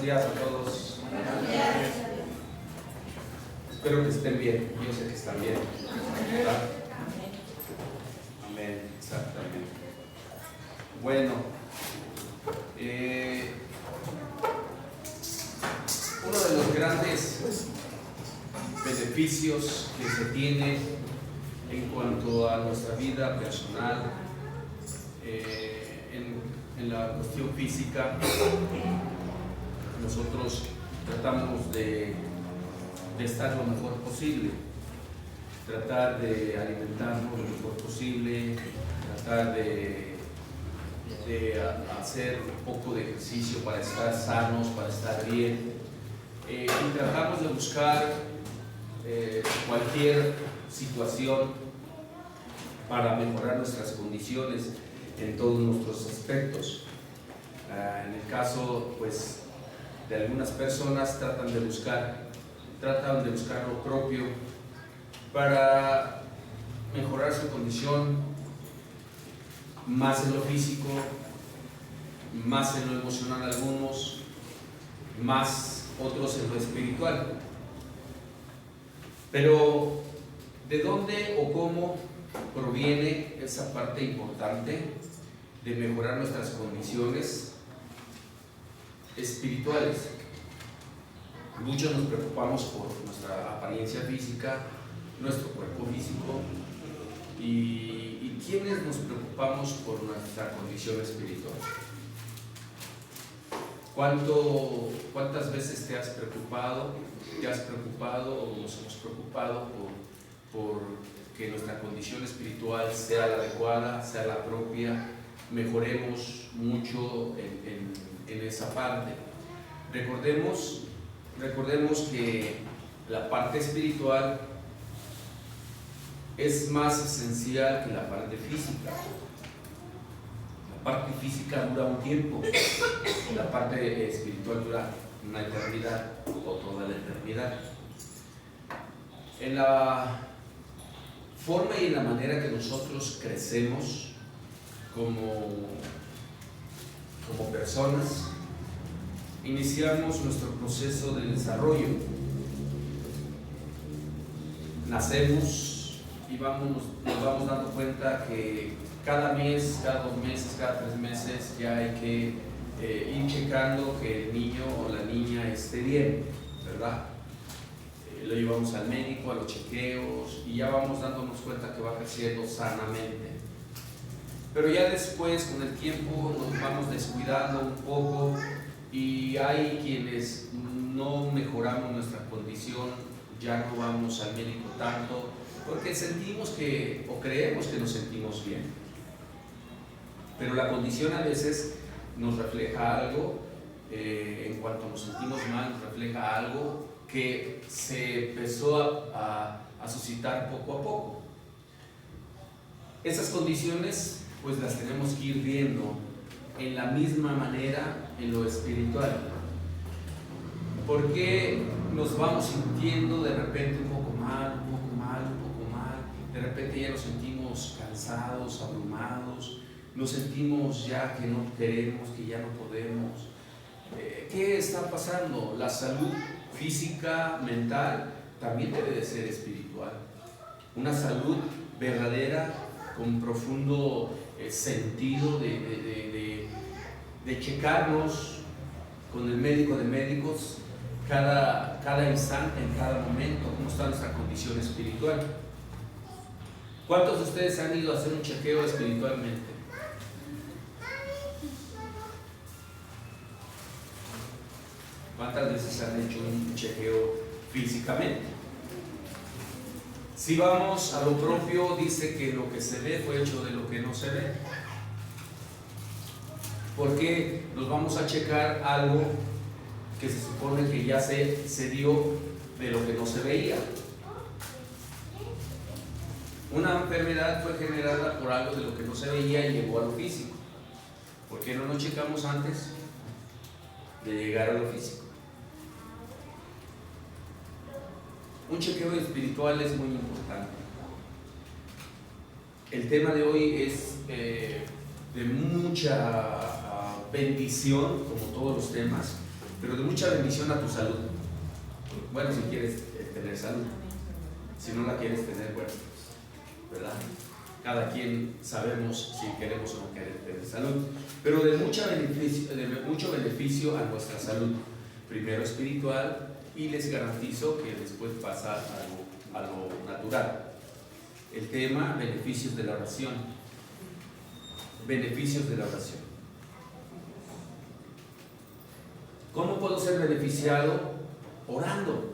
días a todos. Espero que estén bien. Yo sé que están bien, ¿verdad? Amén, exactamente. Bueno, uno de los grandes beneficios que se tiene en cuanto a nuestra vida personal, en la cuestión física, nosotros tratamos de estar lo mejor posible, tratar de alimentarnos lo mejor posible, tratar de hacer un poco de ejercicio para estar sanos, para estar bien, y tratamos de buscar cualquier situación para mejorar nuestras condiciones en todos nuestros aspectos. En el caso, pues, de algunas personas tratan de buscar lo propio para mejorar su condición, más en lo físico, más en lo emocional algunos, más otros en lo espiritual. Pero, ¿de dónde o cómo proviene esa parte importante de mejorar nuestras condiciones espirituales? Muchos nos preocupamos por nuestra apariencia física, nuestro cuerpo físico, y ¿quiénes nos preocupamos por nuestra condición espiritual? ¿Cuántas veces te has preocupado o nos hemos preocupado por que nuestra condición espiritual sea la adecuada, sea la propia, mejoremos mucho en esa parte? Recordemos que la parte espiritual es más esencial que la parte física. La parte física dura un tiempo, la parte espiritual dura una eternidad o toda la eternidad. En la forma y en la manera que nosotros crecemos como personas, iniciamos nuestro proceso de desarrollo. Nacemos y nos vamos dando cuenta que cada mes, cada 2 meses, cada 3 meses ya hay que ir checando que el niño o la niña esté bien, ¿verdad? Lo llevamos al médico, a los chequeos, y ya vamos dándonos cuenta que va creciendo sanamente. Pero ya después, con el tiempo, nos vamos descuidando un poco, y hay quienes no mejoramos nuestra condición, ya no vamos al médico tanto, porque sentimos o creemos que nos sentimos bien. Pero la condición a veces nos refleja algo, en cuanto nos sentimos mal, nos refleja algo que se empezó a suscitar poco a poco. Esas condiciones, pues, las tenemos que ir viendo en la misma manera en lo espiritual. ¿Por qué nos vamos sintiendo de repente un poco mal? De repente ya nos sentimos cansados, abrumados, nos sentimos ya que no queremos, que ya no podemos. ¿Qué está pasando? La salud física, mental, también debe de ser espiritual. Una salud verdadera, con profundo sentido de checarnos con el médico de médicos cada instante, en cada momento, cómo está nuestra condición espiritual. ¿Cuántos de ustedes han ido a hacer un chequeo espiritualmente? ¿Cuántas veces han hecho un chequeo físicamente? Si vamos a lo propio, dice que lo que se ve fue hecho de lo que no se ve. ¿Por qué nos vamos a checar algo que se supone que ya se dio de lo que no se veía? Una enfermedad fue generada por algo de lo que no se veía y llegó a lo físico. ¿Por qué no nos checamos antes de llegar a lo físico? Un chequeo espiritual es muy importante. El tema de hoy es de mucha bendición, como todos los temas, pero de mucha bendición a tu salud. Bueno, si quieres tener salud, si no la quieres tener, bueno, ¿verdad? Cada quien sabemos si queremos o no queremos tener salud, pero de mucho beneficio a nuestra salud, primero espiritual, y les garantizo que después pasa a lo natural. El tema, beneficios de la oración. Beneficios de la oración. ¿Cómo puedo ser beneficiado? Orando.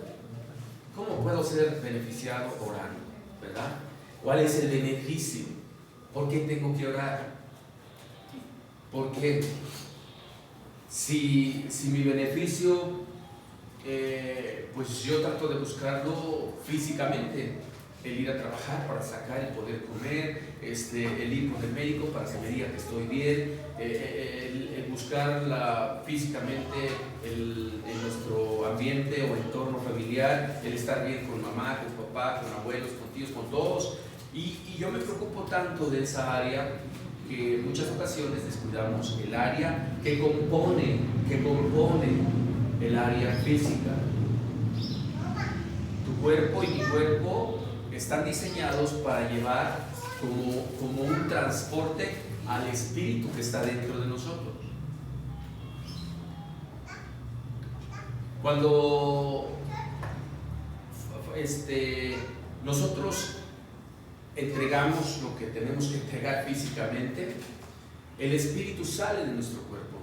¿Cómo puedo ser beneficiado orando? ¿Verdad? ¿Cuál es el beneficio? ¿Por qué tengo que orar? Porque si mi beneficio, pues yo trato de buscarlo físicamente, el ir a trabajar para sacar y poder comer, el ir con el médico para que me diga que estoy bien, el buscar físicamente en nuestro ambiente o entorno familiar, el estar bien con mamá, con papá, con abuelos, con tíos, con todos. Y yo me preocupo tanto de esa área que en muchas ocasiones descuidamos el área que compone el área física. Tu cuerpo y mi cuerpo están diseñados para llevar como un transporte al espíritu que está dentro de nosotros. Cuando nosotros entregamos lo que tenemos que entregar físicamente, el espíritu sale de nuestro cuerpo.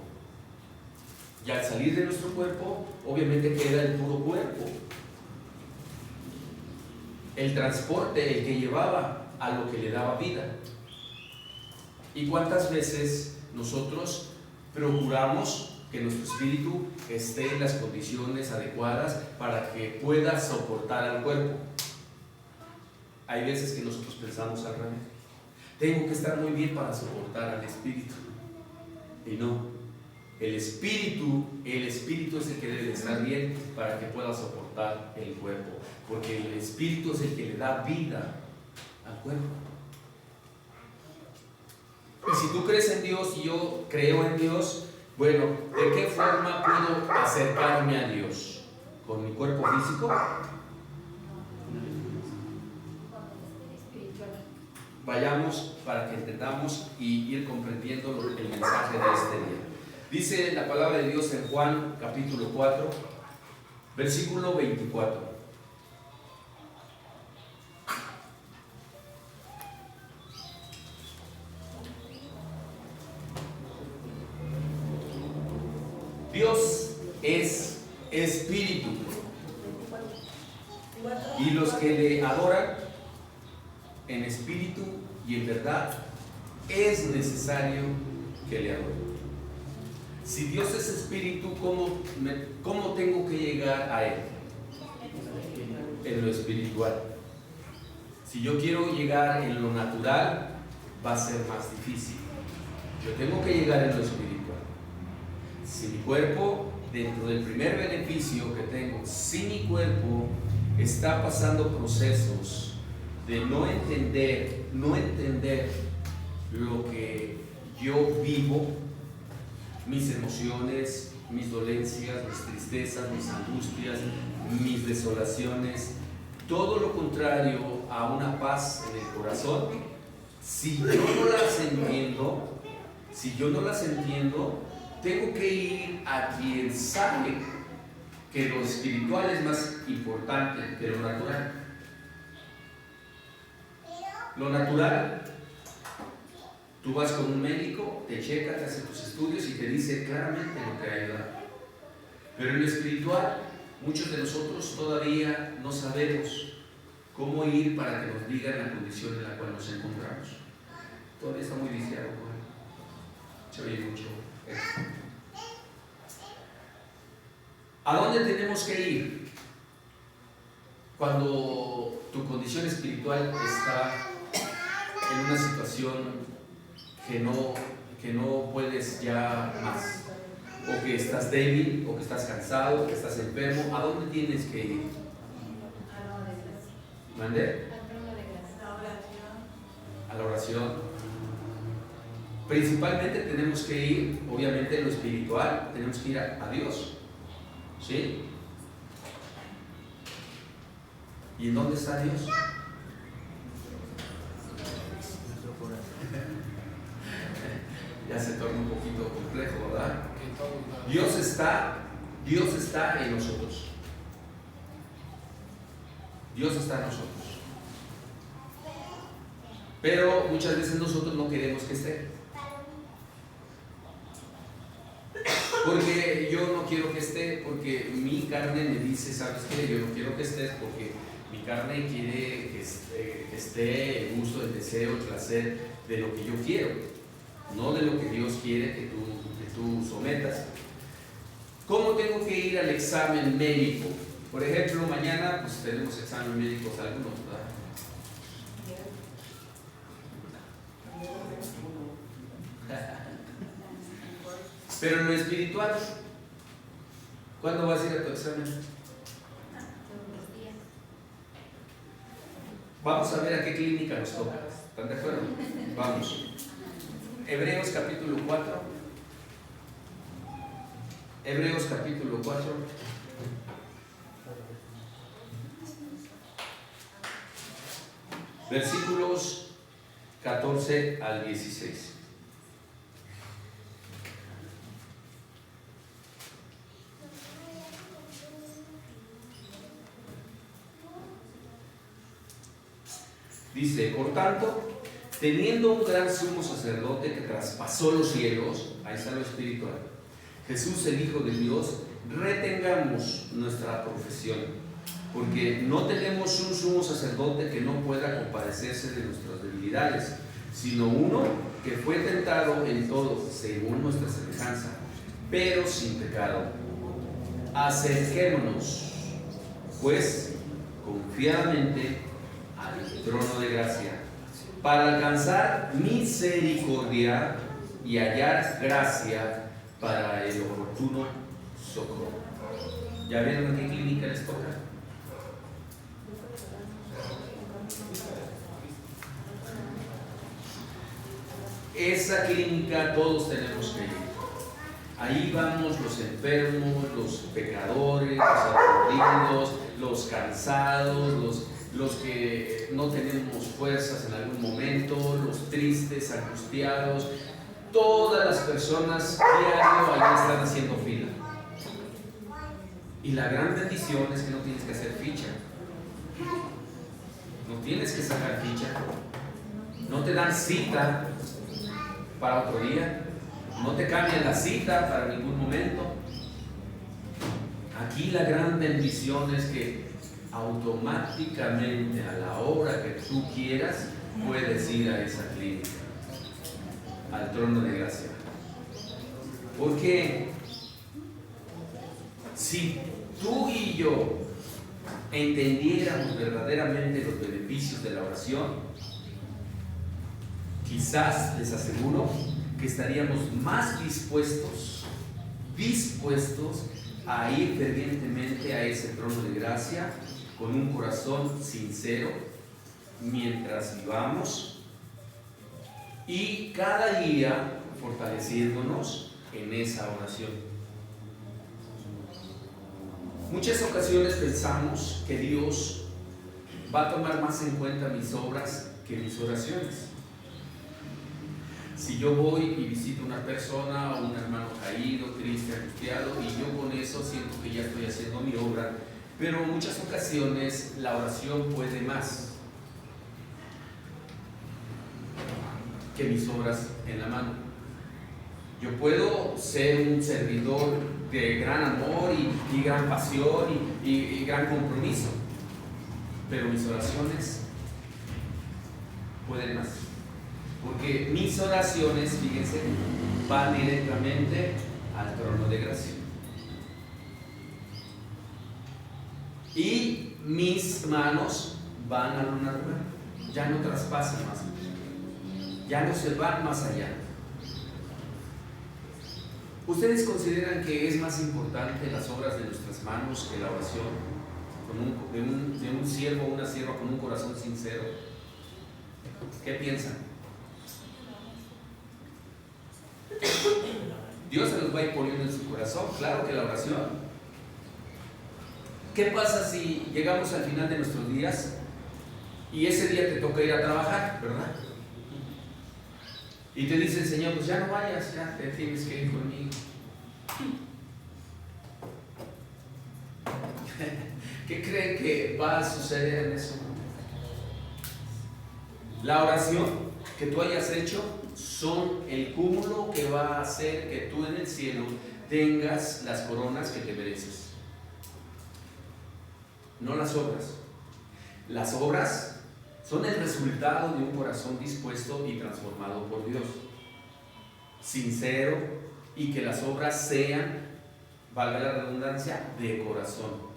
Y al salir de nuestro cuerpo, obviamente queda el puro cuerpo. El transporte, el que llevaba a lo que le daba vida. ¿Y cuántas veces nosotros procuramos que nuestro espíritu esté en las condiciones adecuadas para que pueda soportar al cuerpo? Hay veces que nosotros pensamos al revés. Tengo que estar muy bien para soportar al espíritu. Y no. El espíritu es el que debe estar bien para que pueda soportar el cuerpo. Porque el espíritu es el que le da vida al cuerpo. Y si tú crees en Dios y yo creo en Dios, bueno, ¿de qué forma puedo acercarme a Dios? ¿Con mi cuerpo físico? Vayamos para que entendamos y ir comprendiendo el mensaje de este día. Dice la palabra de Dios en Juan capítulo 4, versículo 24. Dios es espíritu, y los que le adoran en espíritu y en verdad es necesario que le adoren. Si Dios es espíritu, ¿cómo tengo que llegar a Él? En lo espiritual. Si yo quiero llegar en lo natural, va a ser más difícil. Yo tengo que llegar en lo espiritual. Si mi cuerpo, dentro del primer beneficio que tengo, si mi cuerpo está pasando procesos de no entender lo que yo vivo, mis emociones, mis dolencias, mis tristezas, mis angustias, mis desolaciones, todo lo contrario a una paz en el corazón, si yo no las entiendo, tengo que ir a quien sabe que lo espiritual es más importante que lo natural. Lo natural, tú vas con un médico, te checa, te hace tus estudios y te dice claramente lo que hay que dar. Pero en lo espiritual, muchos de nosotros todavía no sabemos cómo ir para que nos digan la condición en la cual nos encontramos. Todavía está muy viciado, se oye mucho. ¿A dónde tenemos que ir cuando tu condición espiritual está en una situación que no puedes ya más? O que estás débil, o que estás cansado, o que estás enfermo. ¿A dónde tienes que ir? ¿Mande? A la oración. Principalmente tenemos que ir, obviamente en lo espiritual, tenemos que ir a Dios. ¿Sí? ¿Y en dónde está Dios? Ya se torna un poquito complejo, ¿verdad? Dios está en nosotros. Dios está en nosotros. Pero muchas veces nosotros no queremos que esté. Porque yo no quiero que esté, porque mi carne me dice, ¿sabes qué? Yo no quiero que estés porque mi carne quiere que esté el gusto, el deseo, el placer de lo que yo quiero, no de lo que Dios quiere que tú sometas. ¿Cómo tengo que ir al examen médico? Por ejemplo, mañana pues tenemos examen médico algunos, ¿verdad? Pero en lo espiritual, ¿cuándo vas a ir a tu examen? Vamos a ver a qué clínica nos toca. ¿Están de acuerdo? Vamos. Hebreos capítulo 4. Hebreos capítulo 4. Versículos 14 al 16. Dice, por tanto, teniendo un gran sumo sacerdote que traspasó los cielos, ahí está lo espiritual, Jesús el Hijo de Dios, retengamos nuestra profesión, porque no tenemos un sumo sacerdote que no pueda compadecerse de nuestras debilidades, sino uno que fue tentado en todo según nuestra semejanza, pero sin pecado. Acerquémonos, pues, confiadamente al trono de gracia, para alcanzar misericordia y hallar gracia para el oportuno socorro. ¿Ya vieron a qué clínica les toca? Esa clínica todos tenemos que ir. Ahí vamos los enfermos, los pecadores, los aturdidos, los cansados, los que no tenemos fuerzas en algún momento, los tristes, angustiados. Todas las personas diario ahí están haciendo fila. Y la gran bendición es que no tienes que hacer ficha. No tienes que sacar ficha. No te dan cita para otro día. No te cambian la cita para ningún momento. Aquí la gran bendición es que automáticamente a la hora que tú quieras puedes ir a esa clínica, al trono de gracia. Porque si tú y yo entendiéramos verdaderamente los beneficios de la oración, quizás les aseguro que estaríamos más dispuestos a ir fervientemente a ese trono de gracia con un corazón sincero mientras vivamos y cada día fortaleciéndonos en esa oración. Muchas ocasiones pensamos que Dios va a tomar más en cuenta mis obras que mis oraciones. Si yo voy y visito a una persona o un hermano caído, triste, angustiado, y yo con eso siento que ya estoy haciendo mi obra, pero en muchas ocasiones la oración puede más que mis obras en la mano. Yo puedo ser un servidor de gran amor y gran pasión y gran compromiso, pero mis oraciones pueden más. Porque mis oraciones, fíjense, van directamente al trono de gracia. Y mis manos van a una rueda. Ya no traspasan más. Ya no se van más allá. ¿Ustedes consideran que es más importante las obras de nuestras manos que la oración de un siervo o una sierva con un corazón sincero? ¿Qué piensan? Dios se los va a ir poniendo en su corazón, claro que la oración, ¿Qué pasa si llegamos al final de nuestros días y ese día te toca ir a trabajar, ¿verdad? Y te dice el Señor, pues ya no vayas, ya te tienes que ir conmigo. ¿Qué creen que va a suceder en ese momento? La oración que tú hayas hecho son el cúmulo que va a hacer que tú en el cielo tengas las coronas que te mereces. No las obras. Las obras son el resultado de un corazón dispuesto y transformado por Dios, sincero, y que las obras sean, valga la redundancia, de corazón,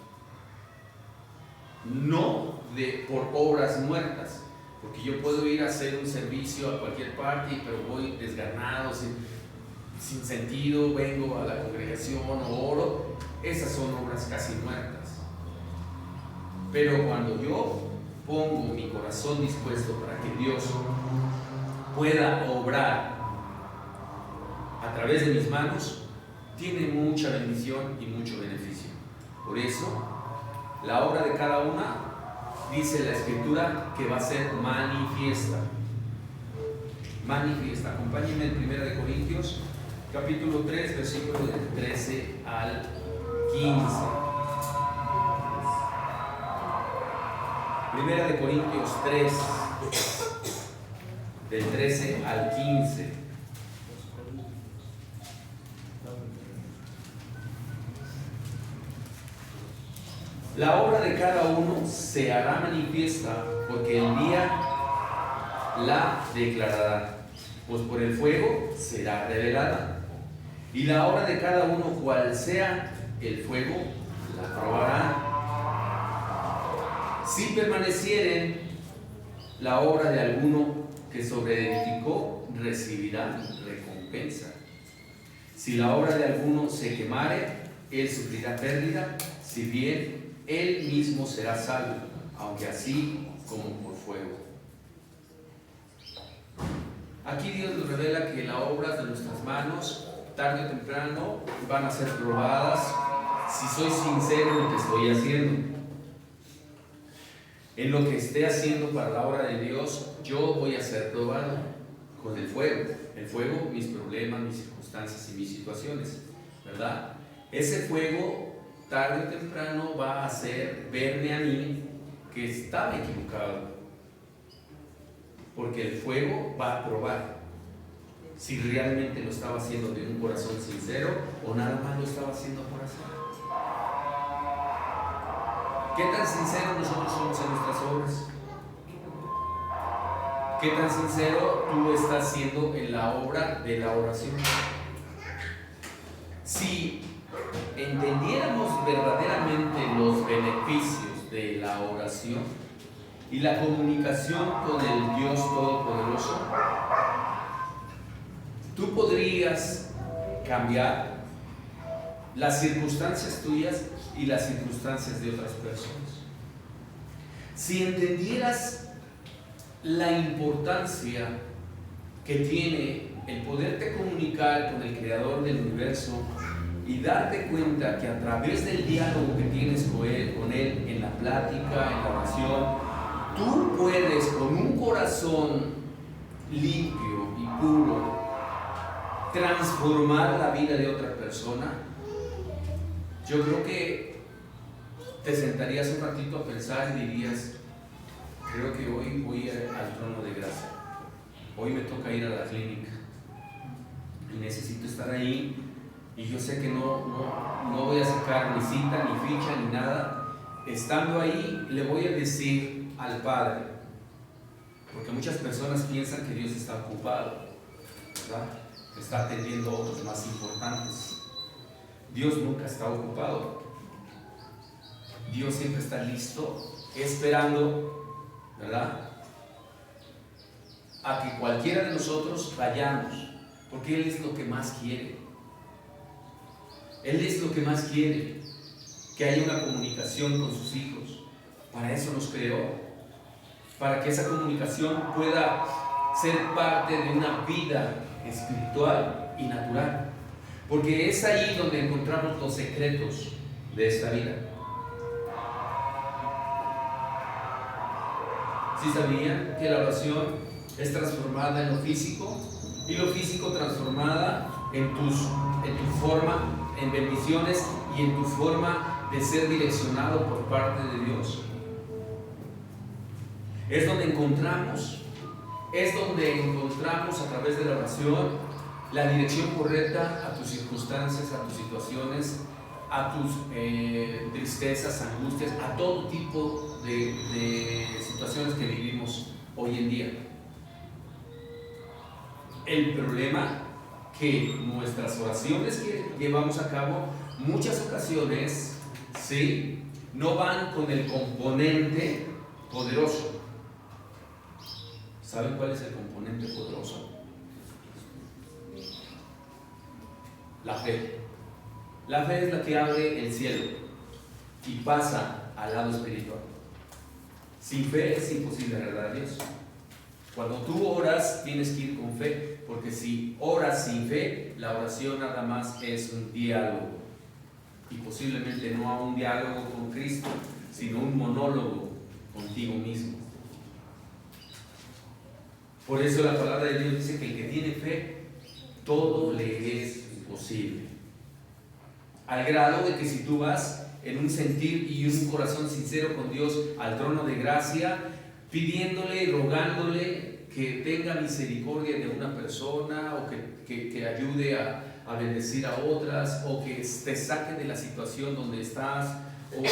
no por obras muertas. Porque yo puedo ir a hacer un servicio a cualquier parte, pero voy desganado, sin sentido, vengo a la congregación o oro. Esas son obras casi muertas. Pero cuando yo pongo mi corazón dispuesto para que Dios pueda obrar a través de mis manos, tiene mucha bendición y mucho beneficio. Por eso, la obra de cada una, dice la Escritura, que va a ser manifiesta. Manifiesta. Acompáñenme en 1 Corintios, capítulo 3, versículos del 13 al 15. 1 Corintios 3, del 13 al 15. La obra de cada uno se hará manifiesta, porque el día la declarará, pues por el fuego será revelada. Y la obra de cada uno, cual sea el fuego, la probará. Si permanecieren la obra de alguno que sobreedificó, recibirá recompensa. Si la obra de alguno se quemare, él sufrirá pérdida, si bien él mismo será salvo, aunque así como por fuego. Aquí Dios nos revela que las obras de nuestras manos, tarde o temprano, van a ser probadas si soy sincero en lo que estoy haciendo. En lo que esté haciendo para la obra de Dios, yo voy a ser probado con el fuego. El fuego, mis problemas, mis circunstancias y mis situaciones, ¿verdad? Ese fuego, tarde o temprano, va a hacer verme a mí que estaba equivocado, porque el fuego va a probar si realmente lo estaba haciendo de un corazón sincero o nada más lo estaba haciendo por hacer. ¿Qué tan sinceros nosotros somos en nuestras obras? ¿Qué tan sincero tú estás siendo en la obra de la oración? Si entendiéramos verdaderamente los beneficios de la oración y la comunicación con el Dios Todopoderoso, tú podrías cambiar las circunstancias tuyas y las circunstancias de otras personas. Si entendieras la importancia que tiene el poderte comunicar con el Creador del universo y darte cuenta que a través del diálogo que tienes con él en la plática, en la oración, tú puedes con un corazón limpio y puro transformar la vida de otra persona, yo creo que te sentarías un ratito a pensar y dirías: creo que hoy voy al trono de gracia, hoy me toca ir a la clínica y necesito estar ahí, y yo sé que no voy a sacar ni cita, ni ficha, ni nada. Estando ahí le voy a decir al Padre, porque muchas personas piensan que Dios está ocupado, ¿verdad? Está atendiendo a otros más importantes. Dios nunca está ocupado. Dios siempre está listo, esperando, ¿verdad?, a que cualquiera de nosotros vayamos, porque Él es lo que más quiere. Él es lo que más quiere, que haya una comunicación con sus hijos. Para eso nos creó, para que esa comunicación pueda ser parte de una vida espiritual y natural, porque es ahí donde encontramos los secretos de esta vida. ¿Sí sabían que la oración es transformada en lo físico? Y lo físico transformada en tu forma, en bendiciones y en tu forma de ser direccionado por parte de Dios. Es donde encontramos a través de la oración la dirección correcta a tus circunstancias, a tus situaciones, a tus tristezas, angustias, a todo tipo de situaciones que vivimos hoy en día. El problema que nuestras oraciones que llevamos a cabo muchas ocasiones, ¿sí?, no van con el componente poderoso. ¿Saben cuál es el componente poderoso? La fe. La fe es la que abre el cielo y pasa al lado espiritual. Sin fe es imposible agradar a Dios. Cuando tú oras, tienes que ir con fe, porque si oras sin fe, la oración nada más es un diálogo. Y posiblemente no un diálogo con Cristo, sino un monólogo contigo mismo. Por eso la palabra de Dios dice que el que tiene fe, todo le es posible. Al grado de que si tú vas en un sentir y un corazón sincero con Dios al trono de gracia, pidiéndole y rogándole que tenga misericordia de una persona, o que ayude a bendecir a otras, o que te saque de la situación donde estás, o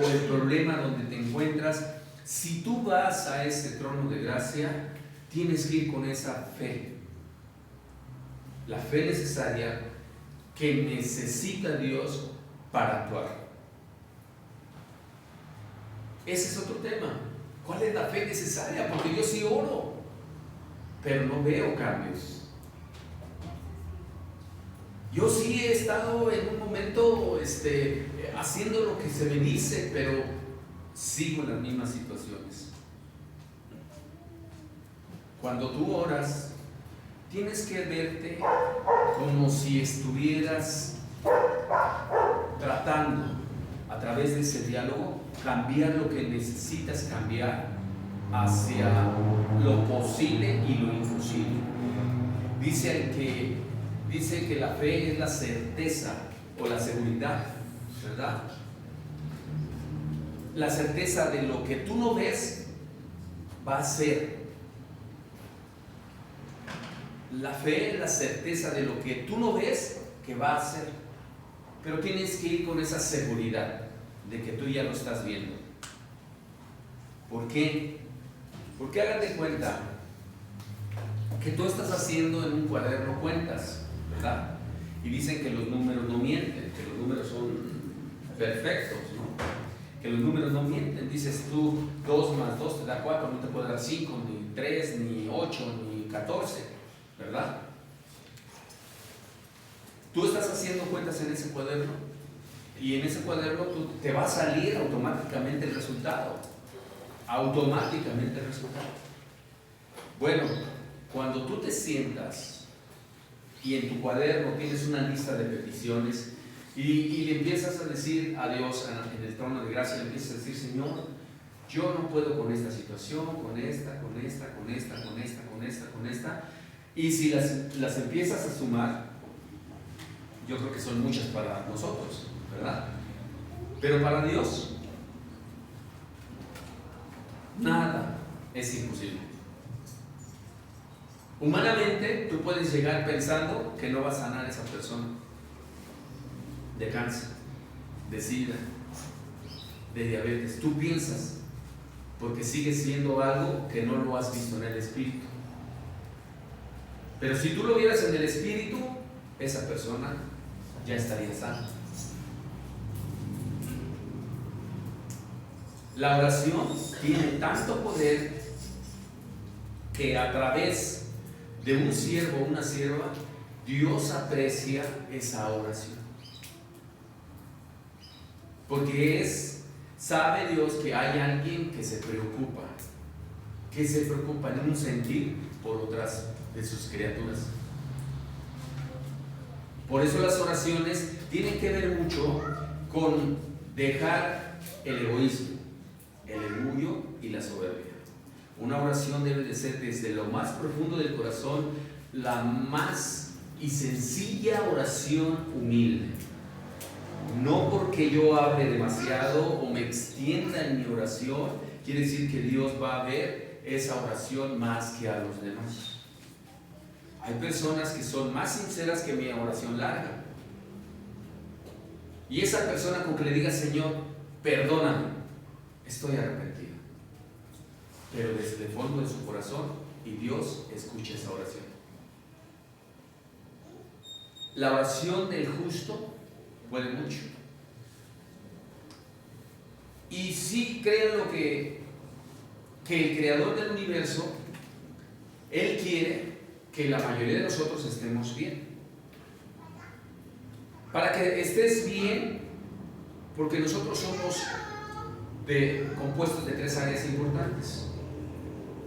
el problema donde te encuentras, si tú vas a ese trono de gracia, tienes que ir con esa fe, la fe necesaria que necesita Dios para actuar. Ese es otro tema. ¿Cuál es la fe necesaria? Porque yo sí oro, pero no veo cambios. Yo sí he estado en un momento haciendo lo que se me dice, pero sigo en las mismas situaciones. Cuando tú oras, tienes que verte como si estuvieras tratando, a través de ese diálogo, cambiar lo que necesitas cambiar hacia lo posible y lo imposible. Dice que la fe es la certeza o la seguridad, ¿verdad? La certeza de lo que tú no ves va a ser. La fe es la certeza de lo que tú no ves que va a ser. Pero tienes que ir con esa seguridad de que tú ya lo estás viendo. ¿Por qué? Porque hagan de cuenta que tú estás haciendo en un cuaderno cuentas, ¿verdad? Y dicen que los números no mienten, que los números son perfectos, ¿no? Que los números no mienten. Dices tú, 2 más 2 te da 4, no te puede dar 5, ni 3, ni 8, ni 14, ¿verdad? Tú estás haciendo cuentas en ese cuaderno, y en ese cuaderno te va a salir automáticamente el resultado. Automáticamente el resultado. Bueno, cuando tú te sientas y en tu cuaderno tienes una lista de peticiones y le empiezas a decir a Dios en el trono de gracia, le empiezas a decir: Señor, yo no puedo con esta situación, con esta, y si las empiezas a sumar, yo creo que son muchas para nosotros, ¿verdad? Pero para Dios, nada es imposible. Humanamente, tú puedes llegar pensando que no va a sanar a esa persona de cáncer, de sida, de diabetes. Tú piensas, porque sigue siendo algo que no lo has visto en el espíritu. Pero si tú lo vieras en el espíritu, esa persona ya estaría sana. La oración tiene tanto poder que a través de un siervo o una sierva, Dios aprecia esa oración. Porque sabe Dios que hay alguien que se preocupa en un sentir por otras de sus criaturas. Por eso las oraciones tienen que ver mucho con dejar el egoísmo, el orgullo y la soberbia. Una oración debe de ser desde lo más profundo del corazón, la más y sencilla oración humilde. No porque yo hable demasiado o me extienda en mi oración, quiere decir que Dios va a ver esa oración más que a los demás. Hay personas que son más sinceras que mi oración larga. Y esa persona con que le diga, Señor, perdóname, estoy arrepentido. Pero desde el fondo de su corazón, y Dios escucha esa oración. La oración del justo puede mucho. Y sí, créanlo que el creador del universo, Él quiere que la mayoría de nosotros estemos bien. Para que estés bien, porque nosotros somos compuestos de 3 áreas importantes: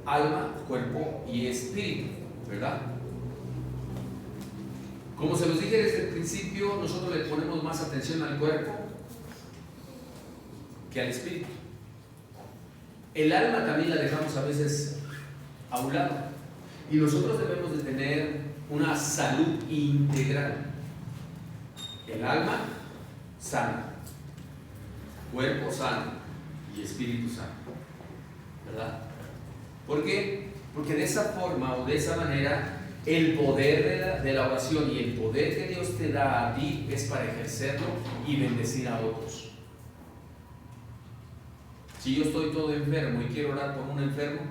alma, cuerpo y espíritu, ¿verdad? Como se los dije desde el principio, nosotros le ponemos más atención al cuerpo que al espíritu. El alma también la dejamos a veces a un lado, y nosotros debemos de tener una salud integral. El alma sana, cuerpo sano y espíritu sano, ¿verdad? ¿Por qué? Porque de esa forma o de esa manera el poder de la oración y el poder que Dios te da a ti es para ejercerlo y bendecir a otros. Si yo estoy todo enfermo y quiero orar por un enfermo,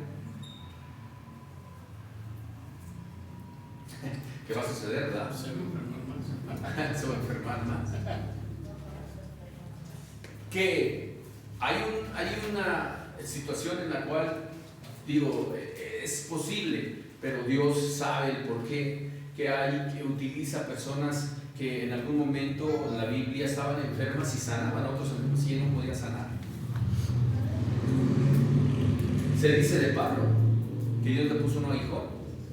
¿qué va a suceder, verdad? Se va a enfermar más. Que hay una situación en la cual digo, es posible, pero Dios sabe el porqué, que utiliza personas que en algún momento en la Biblia estaban enfermas y sanaban a otros enfermos y él no podía sanar. Se dice de Pablo que Dios le puso un hijo.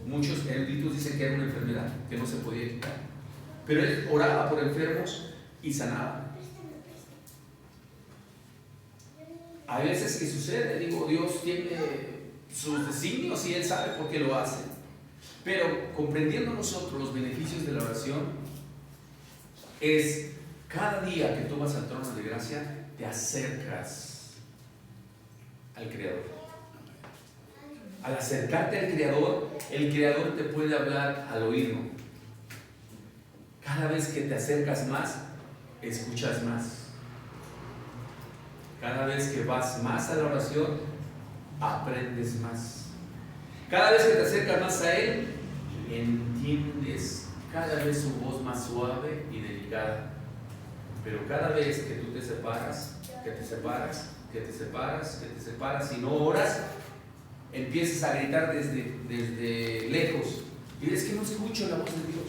Muchos eruditos dicen que era una enfermedad que no se podía quitar, pero él oraba por enfermos y sanaba. A veces que sucede, digo, Dios tiene sus designios y Él sabe por qué lo hace, pero comprendiendo nosotros los beneficios de la oración, es cada día que tú vas al trono de gracia, te acercas al Creador. Al acercarte al Creador, el Creador te puede hablar al oído. Cada vez que te acercas más, escuchas más. Cada vez que vas más a la oración, aprendes más. Cada vez que te acercas más a Él, entiendes cada vez su voz más suave y delicada. Pero cada vez que tú te separas, que te separas, que te separas, que te separas y no oras, empiezas a gritar desde lejos. Y es que no escucho la voz de Dios.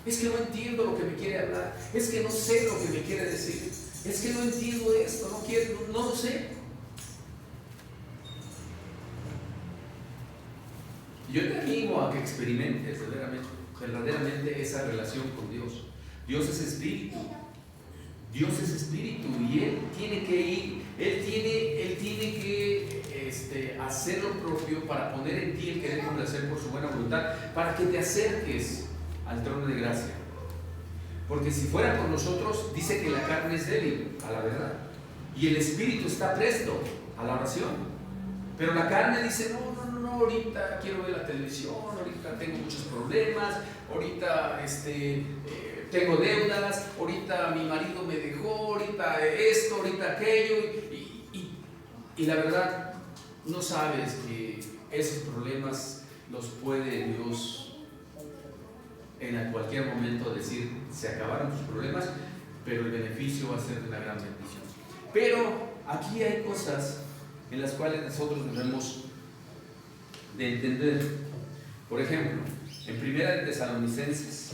Es que no entiendo lo que me quiere hablar. Es que no sé lo que me quiere decir. Es que no entiendo esto, no lo sé. Yo te animo a que experimentes verdaderamente esa relación con Dios. Dios es espíritu. Dios es espíritu y Él tiene que ir, Él tiene que hacer lo propio para poner en ti el querer complacer por su buena voluntad, para que te acerques al trono de gracia. Porque si fuera por nosotros, dice que la carne es débil a la verdad y el espíritu está presto a la oración, pero la carne dice no, ahorita quiero ver la televisión, ahorita tengo muchos problemas, ahorita tengo deudas, ahorita mi marido me dejó, ahorita esto, ahorita aquello, y la verdad no sabes que esos problemas los puede Dios en cualquier momento decir, se acabaron tus problemas, pero el beneficio va a ser de una gran bendición. Pero aquí hay cosas en las cuales nosotros debemos de entender. Por ejemplo, en Primera de Tesalonicenses,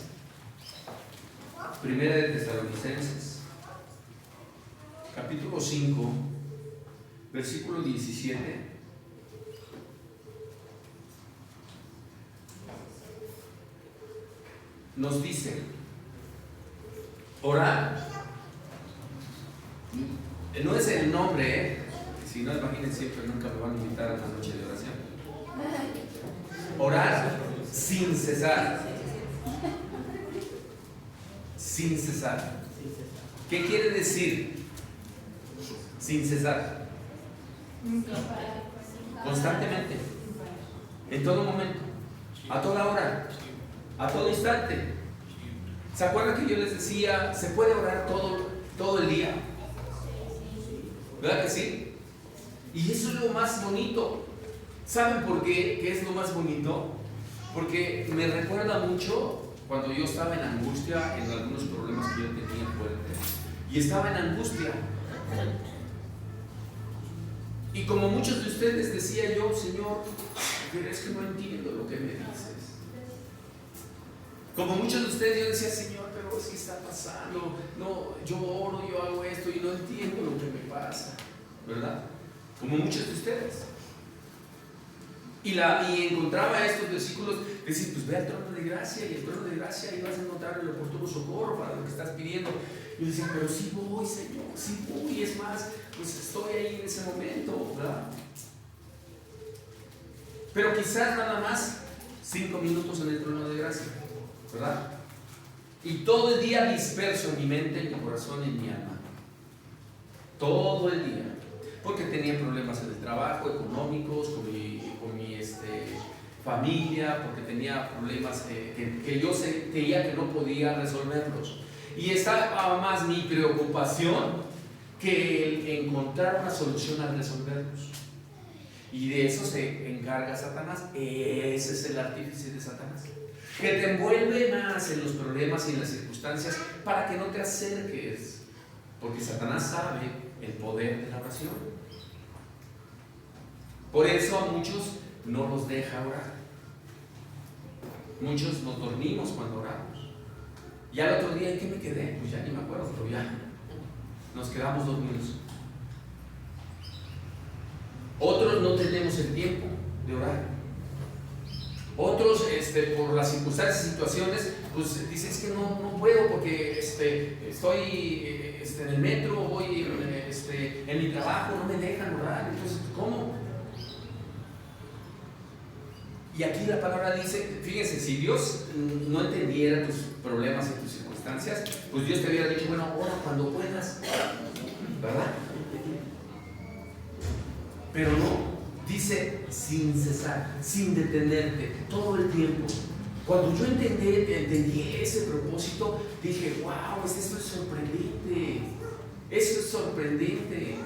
capítulo 5, versículo 17. Nos dice, orar, no es el nombre, si no imaginen siempre nunca me van a invitar a una noche de oración. Orar sin cesar. Sin cesar. ¿Qué quiere decir sin cesar? Constantemente, en todo momento, a toda hora, a todo instante. ¿Se acuerdan que yo les decía, se puede orar todo el día? ¿Verdad que sí? Y eso es lo más bonito. ¿Saben por qué? ¿Qué es lo más bonito? Porque me recuerda mucho cuando yo estaba en angustia, en algunos problemas que yo tenía fuertes, y estaba en angustia. Y como muchos de ustedes decía yo, Señor, pero es que no entiendo lo que me dices. Como muchos de ustedes yo decía, Señor, pero es que está pasando, no, yo oro, yo hago esto y no entiendo lo que me pasa, ¿verdad? Como muchos de ustedes. Y encontraba estos versículos, decir, pues ve al trono de gracia, y el trono de gracia ahí vas a encontrar el oportuno socorro para lo que estás pidiendo. Y yo decía, pero sí voy, Señor, sí voy, es más, pues estoy ahí en ese momento, ¿verdad? Pero quizás nada más 5 minutos en el trono de gracia, ¿verdad? Y todo el día disperso en mi mente, en mi corazón y en mi alma. Todo el día. Porque tenía problemas en el trabajo, económicos, con mi familia, porque tenía problemas que yo creía que no podía resolverlos. Y estaba más mi preocupación que el encontrar una solución al resolverlos. Y de eso se encarga Satanás. Ese es el artífice de Satanás, que te envuelve más en los problemas y en las circunstancias para que no te acerques, porque Satanás sabe el poder de la oración. Por eso a muchos no los deja orar. Muchos nos dormimos cuando oramos. Y al otro día, ¿en qué me quedé? Pues ya ni me acuerdo, pero ya nos quedamos dormidos. Otros no tenemos el tiempo de orar. Otros, por las circunstancias y situaciones, pues dicen, es que no puedo porque estoy en el metro, voy en mi trabajo, no me dejan orar. Entonces, ¿cómo? Y aquí la palabra dice, fíjense, si Dios no entendiera tus problemas y tus circunstancias, pues Dios te hubiera dicho, bueno, ora cuando puedas, ¿verdad? Pero no, dice sin cesar, sin detenerte, todo el tiempo. Cuando yo entendí ese propósito, dije, wow, esto es sorprendente, eso es sorprendente.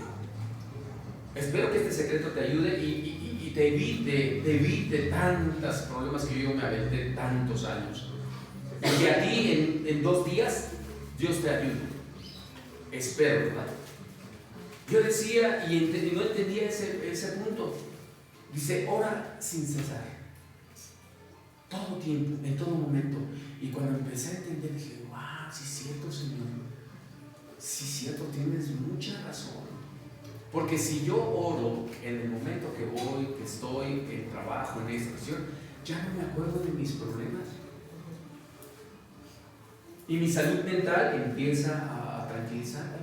Espero que este secreto te ayude y te evite tantos problemas que yo me aventé tantos años. Y que a ti en 2 días Dios te ayude. Espero, ¿verdad? Yo decía y no entendía ese punto. Dice, ora sin cesar. Todo tiempo, en todo momento. Y cuando empecé a entender, dije, wow, sí es cierto, Señor. Sí es cierto, tienes mucha razón. Porque si yo oro en el momento que voy, que estoy en trabajo, en esta situación, ya no me acuerdo de mis problemas. Y mi salud mental empieza a tranquilizar.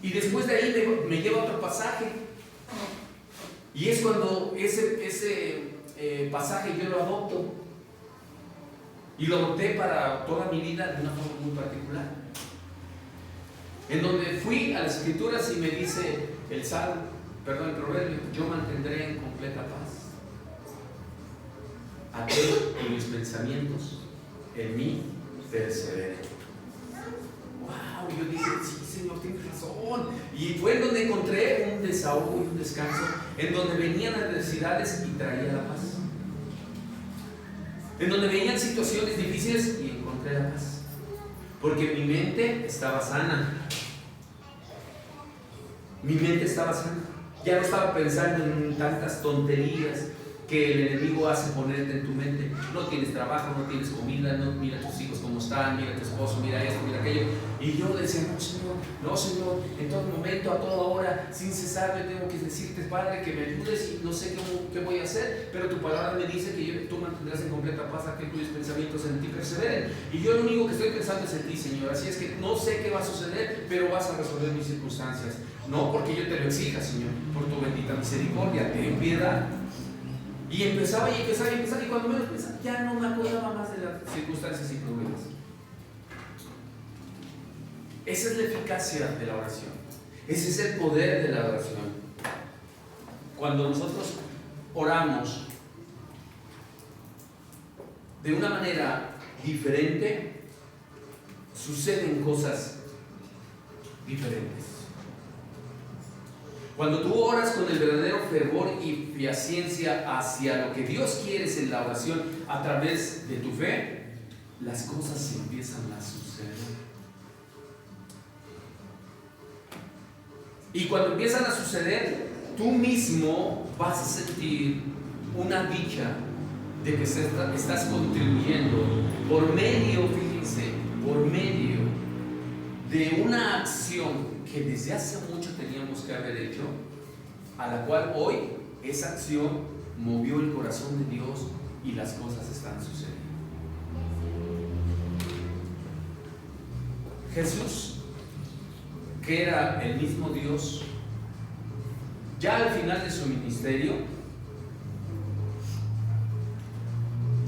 Y después de ahí me lleva a otro pasaje. Y es cuando ese pasaje yo lo adopto. Y lo adopté para toda mi vida de una forma muy particular. En donde fui a las Escrituras y me dice el proverbio, yo mantendré en completa paz aquel que mis pensamientos en mí perseveren. Wow, yo dije, sí, Señor, tienes razón. Y fue en donde encontré un desahogo y un descanso, en donde venían adversidades y traía la paz. En donde venían situaciones difíciles y encontré la paz. Porque mi mente estaba sana. Mi mente estaba sana. Ya no estaba pensando en tantas tonterías que el enemigo hace ponerte en tu mente. No tienes trabajo, no tienes comida, no, mira tus hijos cómo están, mira tu esposo, mira esto, mira aquello. Y yo decía, no Señor, en todo momento, a toda hora, sin cesar, yo tengo que decirte, Padre, que me ayudes y no sé qué voy a hacer, pero tu palabra me dice que tú mantendrás en completa paz aquel cuyos pensamientos en ti perseveren. Y yo lo único que estoy pensando es en ti, Señor. Así es que no sé qué va a suceder, pero vas a resolver mis circunstancias. No porque yo te lo exija, Señor, por tu bendita misericordia, ten piedad. Y empezaba, y cuando menos pensaba, ya no me acordaba más de las circunstancias y problemas. Esa es la eficacia de la oración. Ese es el poder de la oración. Cuando nosotros oramos de una manera diferente, suceden cosas diferentes. Cuando tú oras con el verdadero fervor y paciencia hacia lo que Dios quiere en la oración a través de tu fe, las cosas empiezan a suceder. Y cuando empiezan a suceder, tú mismo vas a sentir una dicha de que estás contribuyendo por medio, fíjense, por medio de una acción que desde hace mucho teníamos que haber hecho, a la cual hoy esa acción movió el corazón de Dios y las cosas están sucediendo. Jesús, que era el mismo Dios, ya al final de su ministerio,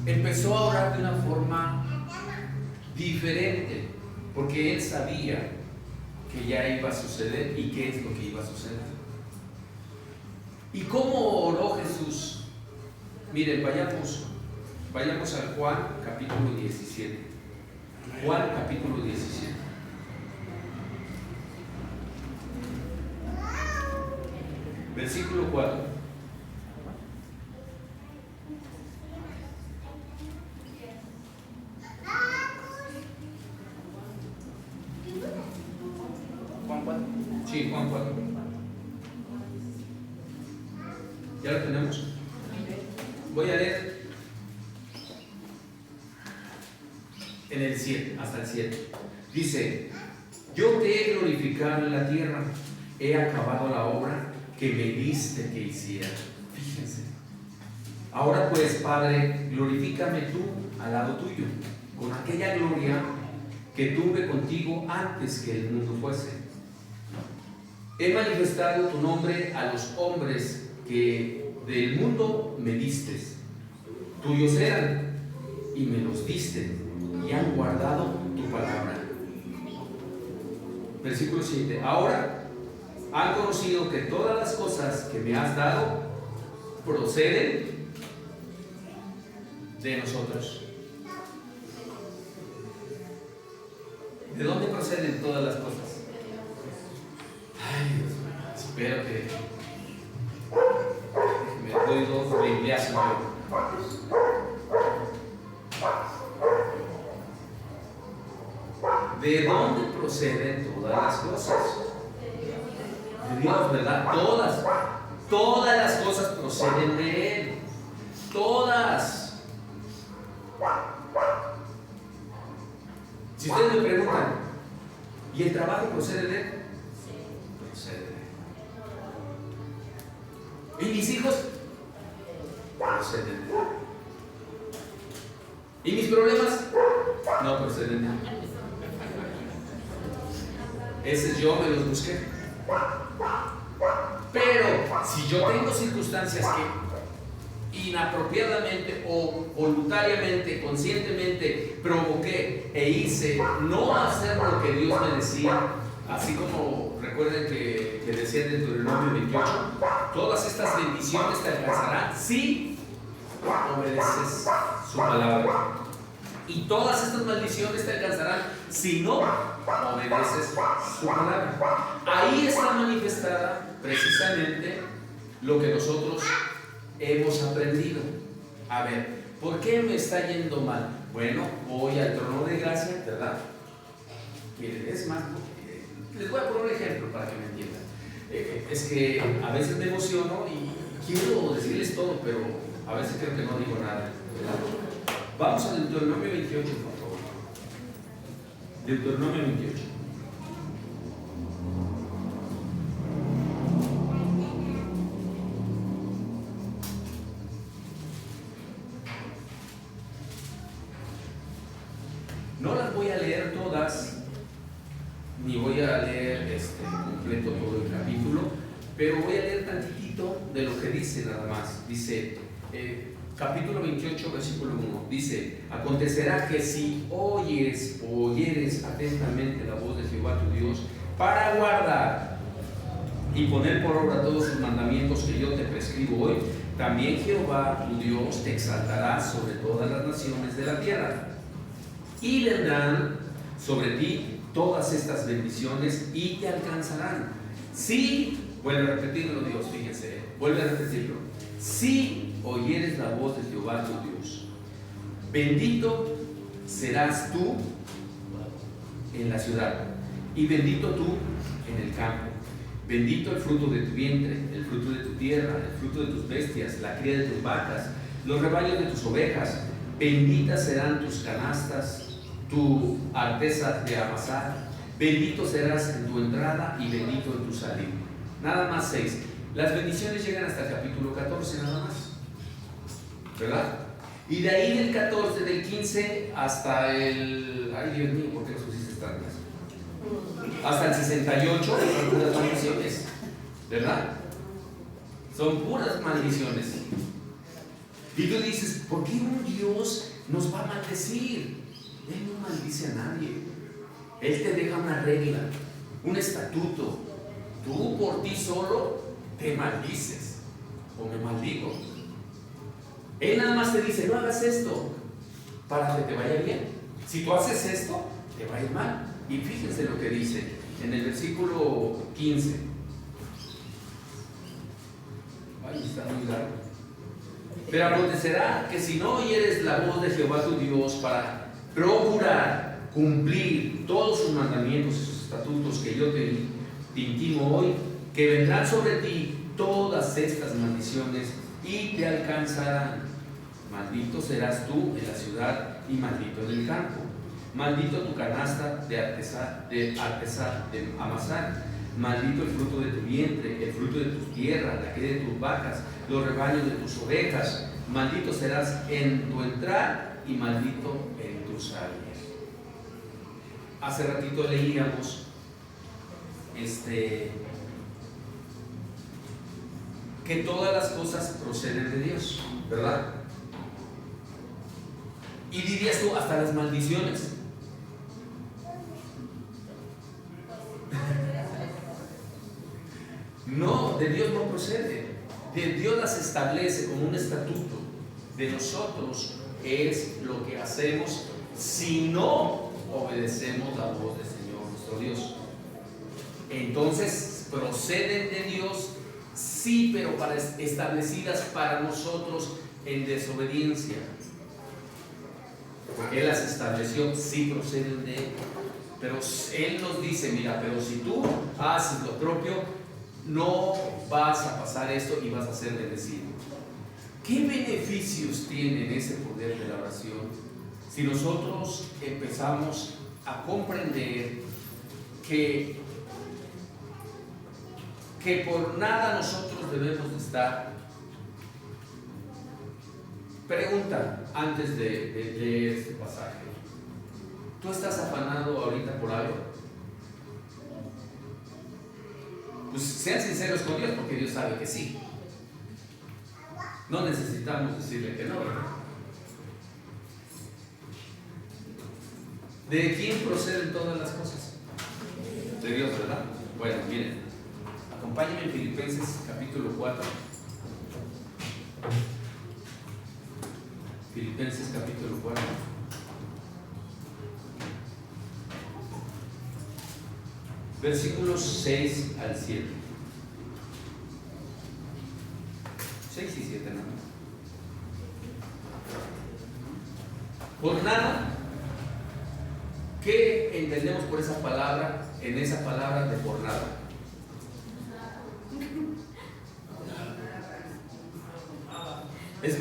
empezó a orar de una forma diferente, porque él sabía que ya iba a suceder y qué es lo que iba a suceder. ¿Y cómo oró Jesús? Miren, vayamos a Juan capítulo 17. Juan capítulo 17. Versículo 4. Juan 4. Sí, Juan 4. ¿Ya lo tenemos? Voy a leer en el 7, hasta el 7. Dice: yo te he glorificado en la tierra, he acabado la obra que me diste que hiciera. Fíjense. Ahora pues, Padre, glorifícame tú al lado tuyo, con aquella gloria que tuve contigo antes que el mundo fuese. He manifestado tu nombre a los hombres que del mundo me diste. Tuyos eran y me los diste y han guardado tu palabra. Versículo 7. Ahora han conocido que todas las cosas que me has dado proceden de nosotros. ¿De dónde proceden todas las cosas? Ay, Dios mío, espero que me doy dos bibliazos. ¿De dónde proceden todas las cosas? De Dios, ¿verdad? Todas las cosas proceden de Él. Todas. Si ustedes me preguntan, ¿y el trabajo procede de Él? Procede de Él. ¿Y mis hijos? Proceden de Él. ¿Y mis problemas? No proceden de Él. Ese yo me los busqué. Pero si yo tengo circunstancias que inapropiadamente o voluntariamente, conscientemente provoqué e hice no hacer lo que Dios me decía, así como recuerden que decía en Deuteronomio 28, todas estas bendiciones te alcanzarán si obedeces su palabra. Y todas estas maldiciones te alcanzarán si no obedeces su palabra. Ahí está manifestada precisamente lo que nosotros hemos aprendido. A ver, ¿por qué me está yendo mal? Bueno, voy al trono de gracia, ¿verdad? Miren, es más, les voy a poner un ejemplo para que me entiendan. Es que a veces me emociono y quiero decirles todo, pero a veces creo que no digo nada, ¿verdad? Vamos a Deuteronomio 28, por favor. Deuteronomio 28. No las voy a leer todas, ni voy a leer completo todo el capítulo, pero voy a leer tantitito de lo que dice nada más. Dice: capítulo 28, versículo 1, dice: acontecerá que si oyeres atentamente la voz de Jehová tu Dios, para guardar y poner por obra todos sus mandamientos que yo te prescribo hoy, también Jehová tu Dios te exaltará sobre todas las naciones de la tierra, y vendrán sobre ti todas estas bendiciones y te alcanzarán. Si, vuelve a repetirlo Dios, fíjense, vuelve a repetirlo: si oyeres la voz de Jehová tu Dios, bendito serás tú en la ciudad, y bendito tú en el campo. Bendito el fruto de tu vientre, el fruto de tu tierra, el fruto de tus bestias, la cría de tus vacas, los rebaños de tus ovejas. Benditas serán tus canastas, tu arteza de amasar. Bendito serás en tu entrada y bendito en tu salida. Nada más 6. Las bendiciones llegan hasta el capítulo 14 nada más, ¿verdad? Y de ahí del 14, del 15 hasta el... ay Dios mío, ¿por qué los pusiste tantas? Hasta el 68 son puras maldiciones, ¿verdad? Son puras maldiciones. Y tú dices: ¿por qué un Dios nos va a maldecir? Él no maldice a nadie. Él te deja una regla, un estatuto. Tú por ti solo te maldices o me maldigo. Él nada más te dice: no hagas esto para que te vaya bien. Si tú haces esto, te va a ir mal. Y fíjense lo que dice en el versículo 15. Ay, está muy largo. Pero acontecerá que si no oyeres la voz de Jehová tu Dios para procurar cumplir todos sus mandamientos y sus estatutos que yo te intimo hoy, que vendrán sobre ti todas estas maldiciones y te alcanzarán. Maldito serás tú en la ciudad y maldito en el campo. Maldito tu canasta de amasar. Maldito el fruto de tu vientre, el fruto de tus tierras, la cría de tus vacas, los rebaños de tus ovejas. Maldito serás en tu entrar y maldito en tu salir. Hace ratito leíamos que todas las cosas proceden de Dios, ¿verdad? Y dirías tú, hasta las maldiciones. No, de Dios no procede. De Dios las establece como un estatuto. De nosotros es lo que hacemos si no obedecemos la voz del Señor nuestro Dios. Entonces, proceden de Dios, sí, pero establecidas para nosotros en desobediencia. Porque Él las estableció, sí proceden de Él. Pero Él nos dice: mira, pero si tú haces lo propio, no vas a pasar esto y vas a ser bendecido. ¿Qué beneficios tiene ese poder de la oración si nosotros empezamos a comprender que por nada nosotros debemos de estar? Pregunta antes de leer este pasaje: ¿tú estás afanado ahorita por algo? Pues sean sinceros con Dios, porque Dios sabe que sí. No necesitamos decirle que no, ¿verdad? ¿De quién proceden todas las cosas? De Dios, ¿verdad? Bueno, miren, acompáñenme en Filipenses capítulo 4. Filipenses capítulo 4. Versículos 6 al 7. 6 y 7 nada más. Por nada, ¿qué entendemos por esa palabra? En esa palabra de por nada. Es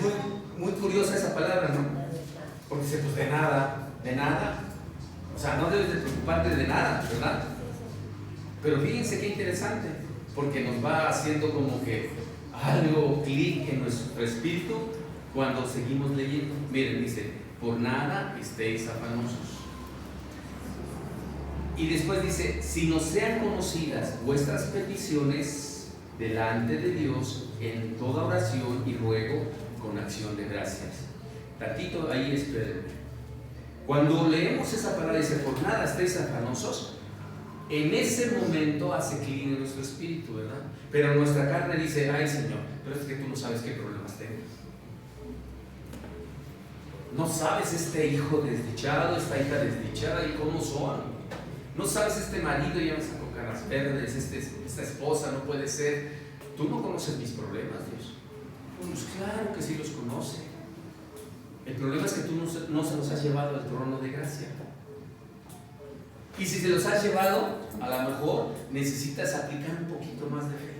muy curiosa esa palabra, ¿no? Porque dice, pues de nada. O sea, no debes de preocuparte de nada, ¿verdad? Pero fíjense qué interesante, porque nos va haciendo como que algo clic en nuestro espíritu cuando seguimos leyendo. Miren, dice: por nada estéis afanosos. Y después dice: si nos sean conocidas vuestras peticiones delante de Dios en toda oración y ruego con acción de gracias. Tantito ahí, espérenme. Cuando leemos esa palabra, dice, por nada estéis afanosos, en ese momento hace clic en nuestro espíritu, ¿verdad? Pero nuestra carne dice, ay Señor, pero es que tú no sabes qué problemas tengo. No sabes este hijo desdichado, esta hija desdichada y cómo son. No sabes este marido, ya me sacó caras verdes, esta esposa no puede ser. Tú no conoces mis problemas, Dios. Pues claro que sí los conoce. El problema es que tú no se los has llevado al trono de gracia. Y si se los has llevado, a lo mejor necesitas aplicar un poquito más de fe.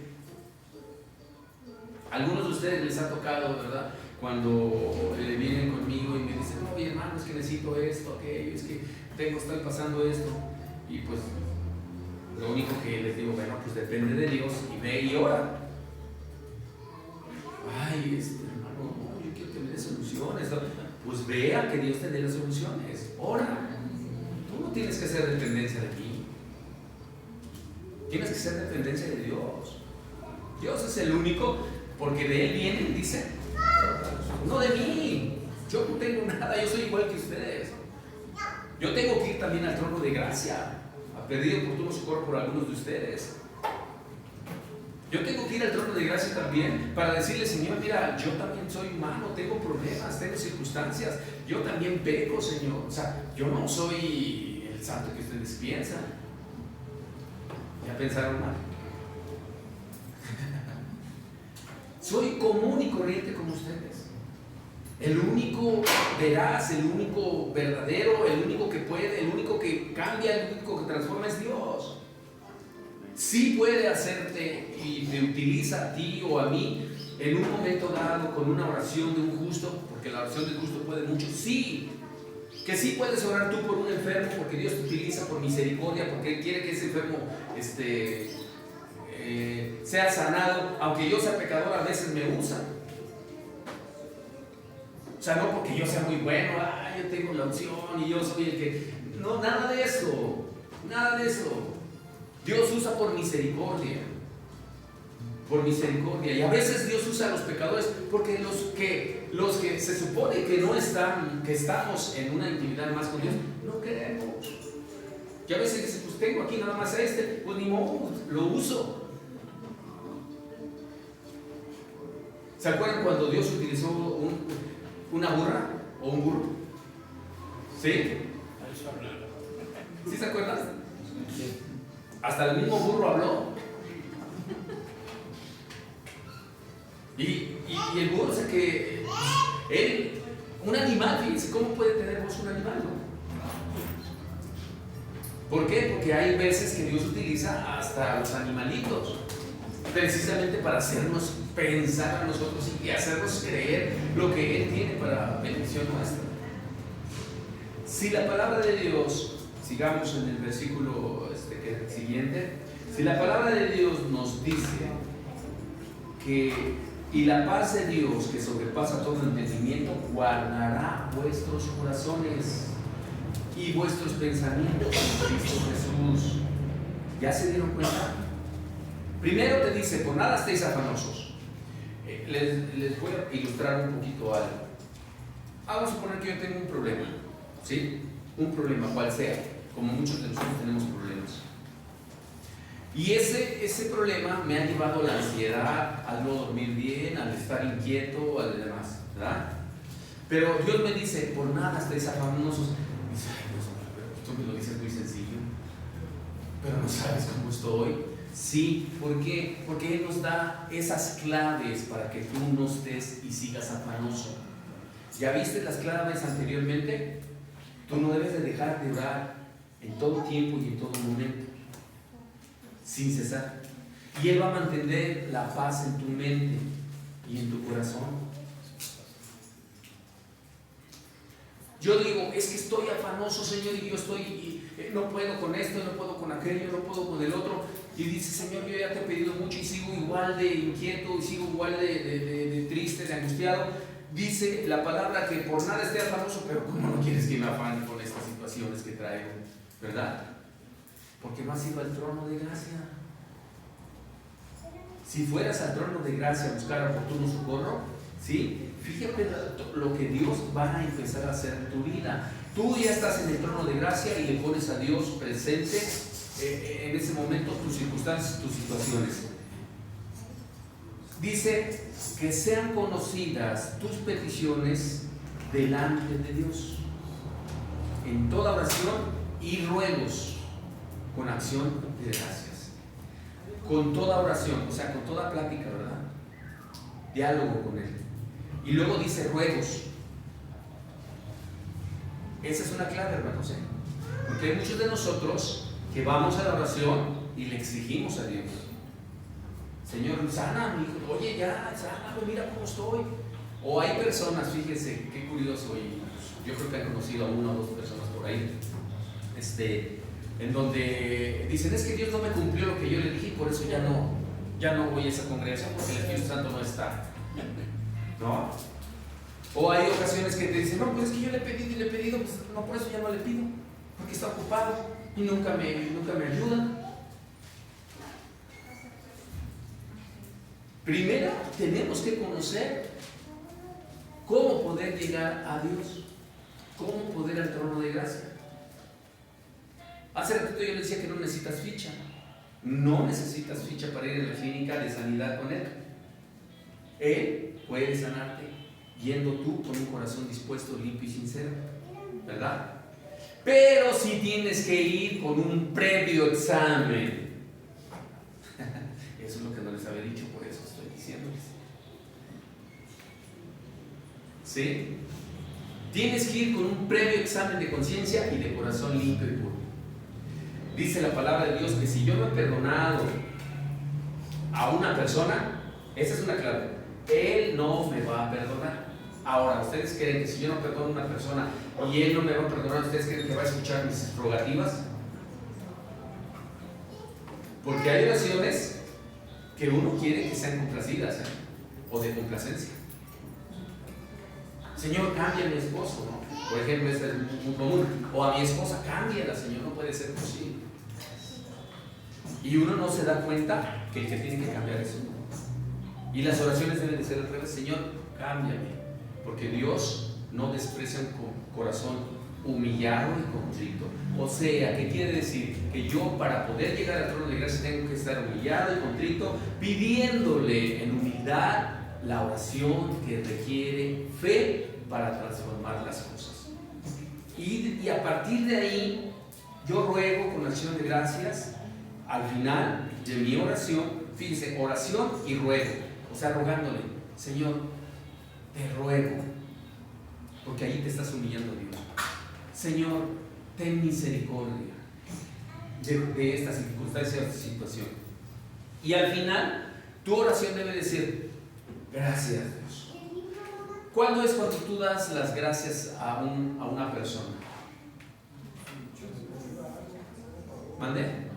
Algunos de ustedes les ha tocado, ¿verdad? Cuando vienen conmigo y me dicen, oye hermano, es que necesito esto, aquello, es que estoy pasando esto. Y pues lo único que les digo, bueno, pues depende de Dios y ve y ora. Ay, hermano, no, yo quiero que me dé soluciones. Pues vea que Dios te dé las soluciones. Ora. Tú no tienes que ser dependencia de mí. Tienes que ser dependencia de Dios. Dios es el único, porque de Él vienen, dice, no de mí. Yo no tengo nada, yo soy igual que ustedes. Yo tengo que ir también al trono de gracia a pedir oportuno socorro por algunos de ustedes. Yo tengo que ir al trono de gracia también para decirle, Señor, mira, yo también soy humano, tengo problemas, tengo circunstancias, yo también peco, Señor. O sea, yo no soy el santo que ustedes piensan. ¿Ya pensaron mal? Soy común y corriente como ustedes. El único veraz, el único verdadero, el único que puede, el único que cambia, el único que transforma es Dios. Sí puede hacerte y te utiliza a ti o a mí en un momento dado con una oración de un justo, porque la oración del justo puede mucho. Sí, que sí puedes orar tú por un enfermo porque Dios te utiliza por misericordia, porque Él quiere que ese enfermo sea sanado, aunque yo sea pecador a veces me usa. O sea, no porque yo sea muy bueno, yo tengo la unción y yo soy el que... No, nada de eso, nada de eso. Dios usa por misericordia, y a veces Dios usa a los pecadores porque los que se supone que no están, que estamos en una intimidad más con Dios, no queremos. Y a veces dicen, pues tengo aquí nada más a pues ni modo, lo uso. ¿Se acuerdan cuando Dios utilizó una burra o un burro? ¿Sí? ¿Sí se acuerdan? Sí. Hasta el mismo burro habló. Y el burro, o sea que él, un animal, fíjense, ¿cómo puede tener voz un animal? ¿No? ¿Por qué? Porque hay veces que Dios utiliza hasta los animalitos, precisamente para hacernos pensar a nosotros y hacernos creer lo que Él tiene para bendición nuestra. Si la palabra de Dios, sigamos en el versículo siguiente, si la palabra de Dios nos dice que y la paz de Dios que sobrepasa todo entendimiento guardará vuestros corazones y vuestros pensamientos en Cristo Jesús. ¿Ya se dieron cuenta? Primero te dice, por nada estéis afanosos. Les voy a ilustrar un poquito algo. Vamos a suponer que yo tengo un problema, ¿sí? Un problema, cual sea, como muchos de nosotros tenemos problemas. Y ese problema me ha llevado a la ansiedad, al no dormir bien, al estar inquieto, al demás, ¿verdad? Pero Dios me dice, por nada estéis afanosos. Y dice, ay, Dios, pero tú me lo dices muy sencillo, pero no sabes cómo estoy. Sí, ¿por qué? Porque Él nos da esas claves para que tú no estés y sigas afanoso. ¿Ya viste las claves anteriormente? Tú no debes de dejar de orar en todo tiempo y en todo momento, sin cesar. Y Él va a mantener la paz en tu mente y en tu corazón. Yo digo, es que estoy afanoso, Señor, y yo no puedo con esto, no puedo con aquello, no puedo con el otro. Y dice, Señor, yo ya te he pedido mucho y sigo igual de inquieto, y sigo igual de triste, de angustiado. Dice la palabra que por nada esté afanoso, pero ¿cómo no quieres que me afane con estas situaciones que traigo? ¿Verdad? Porque no has ido al trono de gracia. Si fueras al trono de gracia a buscar oportuno socorro, ¿Sí? Fíjate lo que Dios va a empezar a hacer en tu vida. Tú ya estás en el trono de gracia y le pones a Dios presente en ese momento tus circunstancias, tus situaciones. Dice que sean conocidas tus peticiones delante de Dios en toda oración y ruegos con acción de gracias. Con toda oración, o sea, con toda plática, ¿verdad? Diálogo con Él. Y luego dice ruegos. Esa es una clave, hermanos, porque hay muchos de nosotros que vamos a la oración y le exigimos a Dios: Señor, sana a mi hijo, oye, ya, sánalo, mira cómo estoy. O hay personas, fíjense, qué curioso, y yo creo que han conocido a una o dos personas por ahí, en donde dicen: es que Dios no me cumplió lo que yo le dije y por eso ya no voy a esa congregación porque el Espíritu Santo no está, ¿no? O hay ocasiones que te dicen: no, pues es que yo le he pedido y le he pedido, pues no, por eso ya no le pido, porque está ocupado y nunca me ayuda. Primero tenemos que conocer cómo poder llegar a Dios, cómo poder al trono de gracia. Hace ratito yo le decía que no necesitas ficha. No necesitas ficha para ir a la clínica de sanidad con Él. Él puede sanarte yendo tú con un corazón dispuesto, limpio y sincero, ¿verdad? Pero si tienes que ir con un previo examen, eso es lo que no les había dicho, por eso estoy diciéndoles. ¿Sí? Tienes que ir con un previo examen de conciencia y de corazón limpio y puro. Dice la palabra de Dios que si yo no he perdonado a una persona, esa es una clave, Él no me va a perdonar. Ahora, ¿ustedes creen que si yo no perdono a una persona y Él no me va a perdonar, ustedes creen que va a escuchar mis rogativas? Porque hay oraciones que uno quiere que sean complacidas, o de complacencia. Señor, cambia a mi esposo, ¿no? Por ejemplo, este es muy común. O a mi esposa, cámbiala, Señor, no puede ser posible. Y uno no se da cuenta que el que tiene que cambiar es uno. Y las oraciones deben de ser al revés: Señor, cámbiame. Porque Dios no desprecia un corazón humillado y contrito. O sea, ¿qué quiere decir? Que yo, para poder llegar al trono de gracia, tengo que estar humillado y contrito, pidiéndole en humildad la oración que requiere fe para transformar las cosas. Y a partir de ahí, yo ruego con acción de gracias. Al final de mi oración, fíjense, oración y ruego, o sea, rogándole: Señor, te ruego, porque ahí te estás humillando, Dios. Señor, ten misericordia de esta circunstancia o esta situación. Y al final, tu oración debe decir: gracias, Dios. ¿Cuándo es cuando tú das las gracias a una persona? ¿Mande?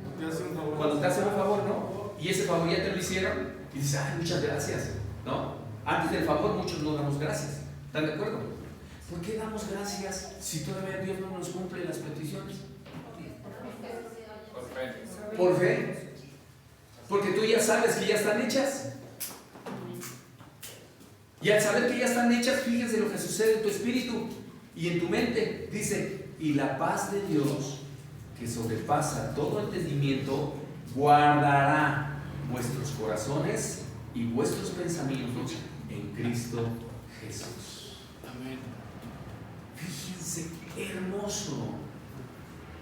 Cuando te hacen un favor, ¿no? Y ese favor ya te lo hicieron y dices: ay, muchas gracias, ¿no? Antes del favor muchos no damos gracias. ¿Están de acuerdo? ¿Por qué damos gracias si todavía Dios no nos cumple las peticiones? Por fe. Por fe. Porque tú ya sabes que ya están hechas. Y al saber que ya están hechas, fíjense lo que sucede en tu espíritu y en tu mente. Dice: y la paz de Dios, que sobrepasa todo entendimiento, guardará vuestros corazones y vuestros pensamientos en Cristo Jesús. Amén. Fíjense qué hermoso,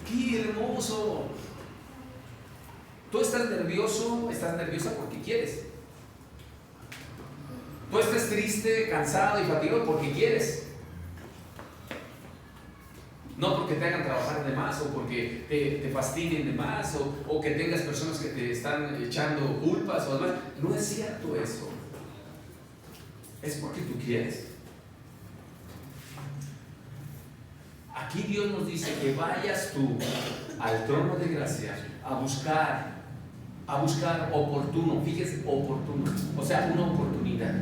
qué hermoso. Tú estás nerviosa porque quieres. Tú estás triste, cansado y fatigado porque quieres. No porque te hagan trabajar de más, o porque te fastidien de más, o que tengas personas que te están echando culpas o demás. No es cierto eso. Es porque tú quieres. Aquí Dios nos dice que vayas tú al trono de gracia a buscar oportuno. Fíjese, oportuno. O sea, una oportunidad.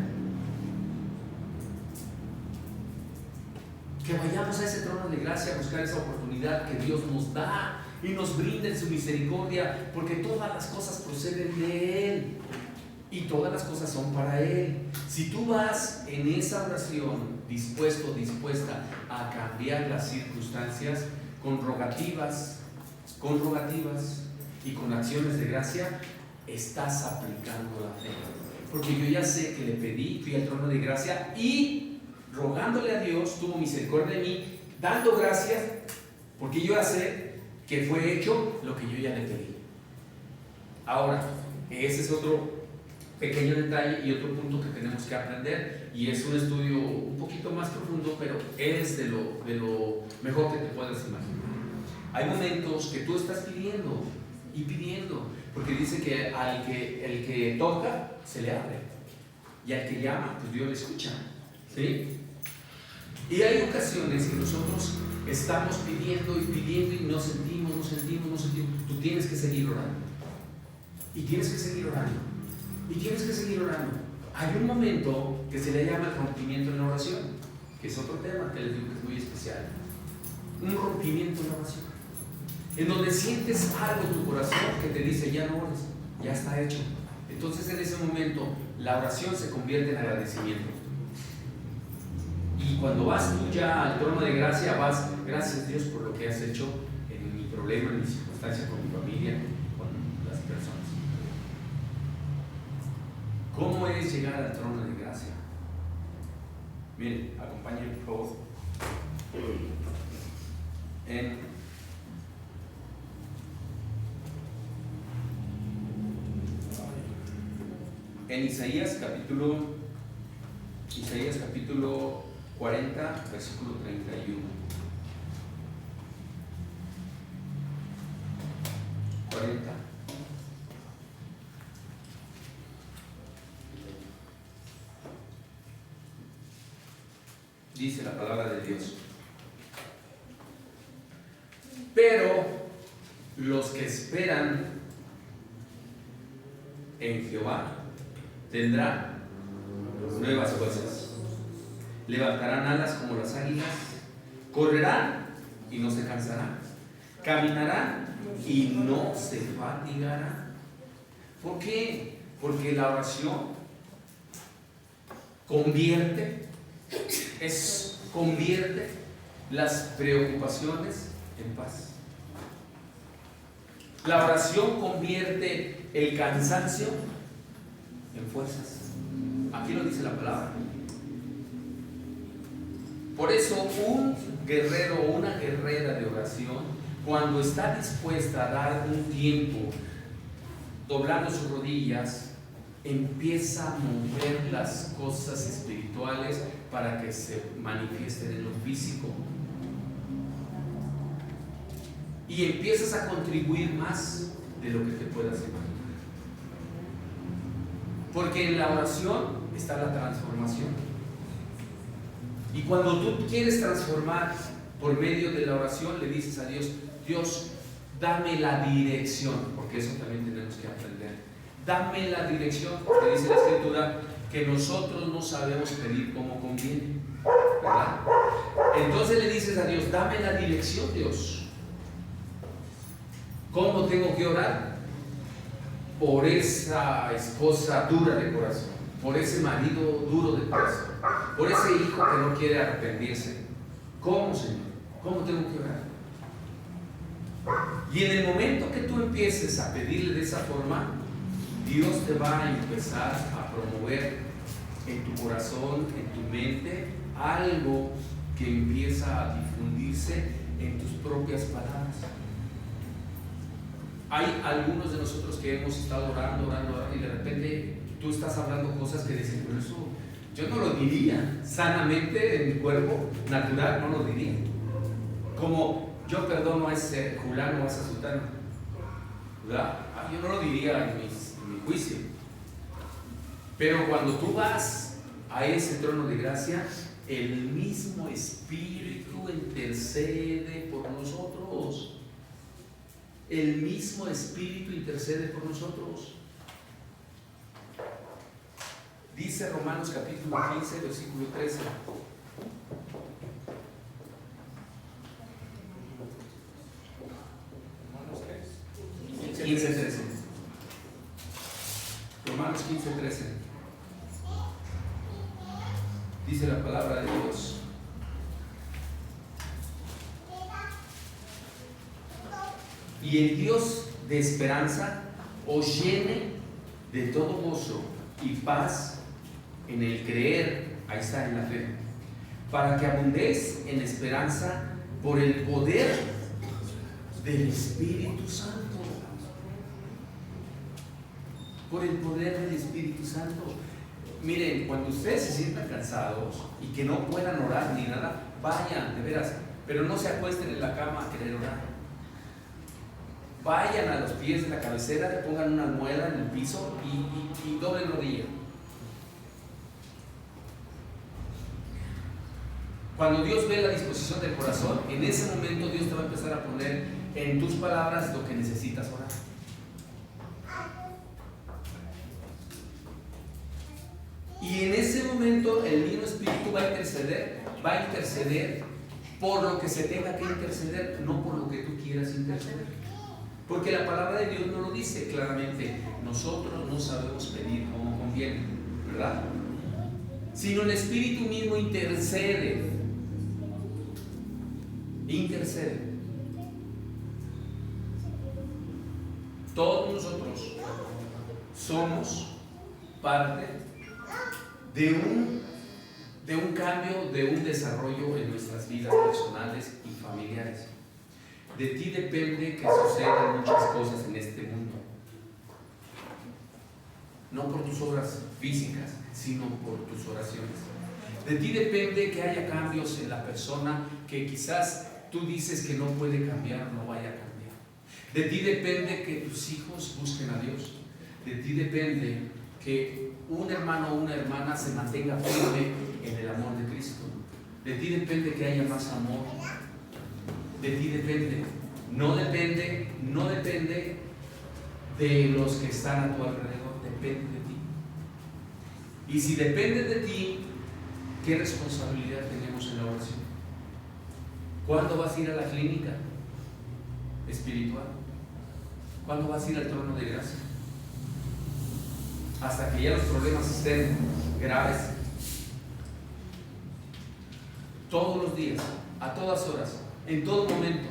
Que vayamos a ese trono de gracia a buscar esa oportunidad que Dios nos da y nos brinda en su misericordia, porque todas las cosas proceden de Él. y todas las cosas son para Él. Si tú vas en esa oración dispuesto, dispuesta a cambiar las circunstancias con rogativas y con acciones de gracia, estás aplicando la fe. Porque yo ya sé que le pedí, fui al trono de gracia y rogándole a Dios, tuvo misericordia de mí, dando gracias, porque yo ya sé que fue hecho lo que yo ya le pedí. Ahora, ese es otro pequeño detalle y otro punto que tenemos que aprender, y es un estudio un poquito más profundo, pero es de lo mejor que te puedas imaginar. Hay momentos que tú estás pidiendo y pidiendo, porque dice que el que toca se le abre, y al que llama, pues Dios le escucha, ¿sí? Y hay ocasiones que nosotros estamos pidiendo y no sentimos. Tú tienes que seguir orando, y tienes que seguir orando. Hay un momento que se le llama el rompimiento en la oración, que es otro tema que les digo que es muy especial. Un rompimiento en la oración, en donde sientes algo en tu corazón que te dice: ya no ores, ya está hecho. Entonces en ese momento la oración se convierte en agradecimiento. Y cuando vas tú ya al trono de gracia, vas: gracias Dios por lo que has hecho en mi problema, en mi circunstancia, con mi familia, con las personas. ¿Cómo es llegar al trono de gracia? Miren, acompáñenme por favor. En Isaías capítulo 40, versículo 31. 40. Dice la palabra de Dios: pero los que esperan en Jehová tendrán nuevas fuerzas, levantarán alas como las águilas, correrán y no se cansarán, caminarán y no se fatigarán. ¿Por qué? Porque la oración convierte las preocupaciones en paz. La oración convierte el cansancio en fuerzas. Aquí lo dice la palabra. Por eso un guerrero o una guerrera de oración, cuando está dispuesta a dar un tiempo doblando sus rodillas, empieza a mover las cosas espirituales para que se manifiesten en lo físico, y empiezas a contribuir más de lo que te puedas imaginar. Porque en la oración está la transformación. Y cuando tú quieres transformar por medio de la oración, le dices a Dios: Dios, dame la dirección, porque eso también tenemos que aprender. Dame la dirección, porque dice la Escritura que nosotros no sabemos pedir como conviene, ¿verdad? Entonces le dices a Dios: dame la dirección, Dios. ¿Cómo tengo que orar? Por esa esposa dura de corazón, por ese marido duro de corazón, por ese hijo que no quiere arrepentirse. ¿Cómo, Señor? ¿Cómo tengo que orar? Y en el momento que tú empieces a pedirle de esa forma, Dios te va a empezar a promover en tu corazón, en tu mente, algo que empieza a difundirse en tus propias palabras. Hay algunos de nosotros que hemos estado orando y de repente tú estás hablando cosas que dicen: pero eso yo no lo diría sanamente en mi cuerpo natural, no lo diría. Como: yo perdono a ese fulano o a esa sultana, ¿verdad? Yo no lo diría en mi juicio. Pero cuando tú vas a ese trono de gracia, el mismo Espíritu intercede por nosotros. El mismo Espíritu intercede por nosotros. Dice Romanos capítulo 15, versículo 13. Romanos 15, 13. Romanos 15:13. Dice la palabra de Dios: y el Dios de esperanza os llene de todo gozo y paz en el creer, ahí está, en la fe, para que abundéis en esperanza por el poder del Espíritu Santo. Por el poder del Espíritu Santo. Miren, cuando ustedes se sientan cansados y que no puedan orar ni nada, vayan, de veras, pero no se acuesten en la cama a querer orar. Vayan a los pies de la cabecera, pongan una almohada en el piso y doblen rodilla. Cuando Dios ve la disposición del corazón, en ese momento Dios te va a empezar a poner en tus palabras lo que necesitas orar. Y en ese momento el mismo Espíritu va a interceder por lo que se tenga que interceder, no por lo que tú quieras interceder. Porque la palabra de Dios no lo dice claramente. Nosotros no sabemos pedir como conviene, ¿verdad? Sino el Espíritu mismo intercede. Todos nosotros somos parte de un cambio, de un desarrollo en nuestras vidas personales y familiares. De ti depende que sucedan muchas cosas en este mundo. No por tus obras físicas, sino por tus oraciones. De ti depende que haya cambios en la persona que quizás tú dices que no puede cambiar, no vaya a cambiar. De ti depende que tus hijos busquen a Dios. De ti depende que un hermano o una hermana se mantenga firme en el amor de Cristo. De ti depende que haya más amor. De ti depende. No depende de los que están a tu alrededor, depende de ti. Y si depende de ti, ¿qué responsabilidad tenemos en la oración? ¿Cuándo vas a ir a la clínica espiritual? ¿Cuándo vas a ir al trono de gracia? Hasta que ya los problemas estén graves. Todos los días, a todas horas, en todo momento,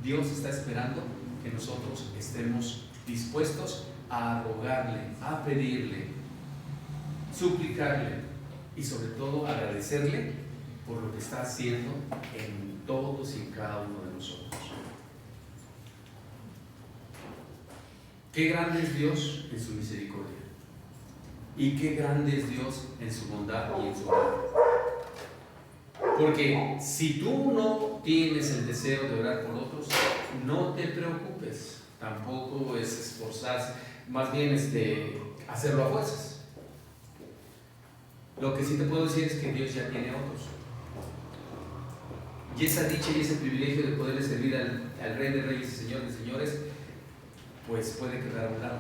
Dios está esperando que nosotros estemos dispuestos a rogarle, a pedirle, suplicarle y sobre todo agradecerle por lo que está haciendo en todos y en cada uno de nosotros. Qué grande es Dios en su misericordia y qué grande es Dios en su bondad y en su amor. Porque si tú no tienes el deseo de orar por otros, no te preocupes. Tampoco es esforzarse, más bien hacerlo a fuerzas. Lo que sí te puedo decir es que Dios ya tiene otros. Y esa dicha y ese privilegio de poderle servir al Rey de Reyes y Señor de Señores, pues puede quedar a un lado.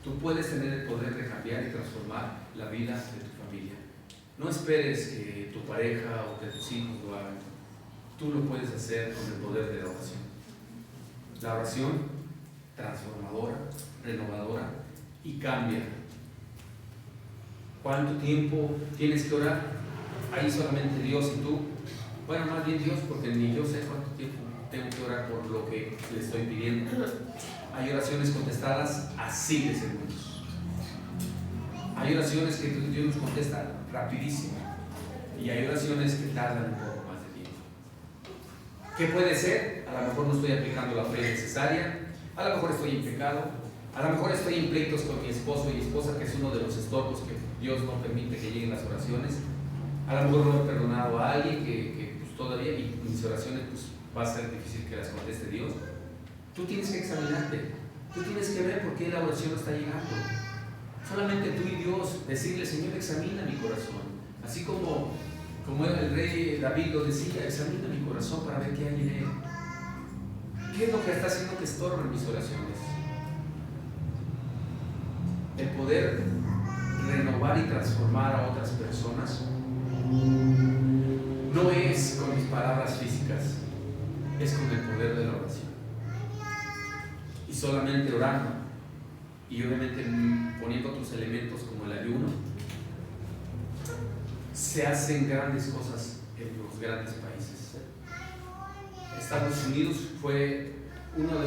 Tú puedes tener el poder de cambiar y transformar la vida de tu familia. No esperes que tu pareja o que tus hijos lo hagan. Tú lo puedes hacer con el poder de la oración. La oración transformadora, renovadora y cambia. ¿Cuánto tiempo tienes que orar? Ahí solamente Dios y tú. Bueno, más bien Dios, porque ni yo sé cuánto tiempo tengo que orar por lo que le estoy pidiendo. Hay oraciones contestadas así de segundos. Hay oraciones que Dios nos contesta rapidísimo y hay oraciones que tardan un poco más de tiempo. ¿Qué puede ser? A lo mejor no estoy aplicando la fe necesaria, a lo mejor estoy en pecado, a lo mejor estoy en pleitos con mi esposo y esposa, que es uno de los estorbos que Dios no permite que lleguen las oraciones. A lo mejor no he perdonado a alguien que pues, todavía, y mis oraciones pues, va a ser difícil que las conteste Dios. Tú tienes que examinarte, tú tienes que ver por qué la oración no está llegando. Solamente tú y Dios, decirle: Señor, examina mi corazón. Así como el rey David lo decía: examina mi corazón para ver qué hay en él. ¿Qué es lo que está haciendo que estorben mis oraciones? El poder renovar y transformar a otras personas no es con mis palabras físicas, es con el poder de la oración. Y solamente orando y obviamente poniendo otros elementos como el ayuno, se hacen grandes cosas en los grandes países. Estados Unidos fue uno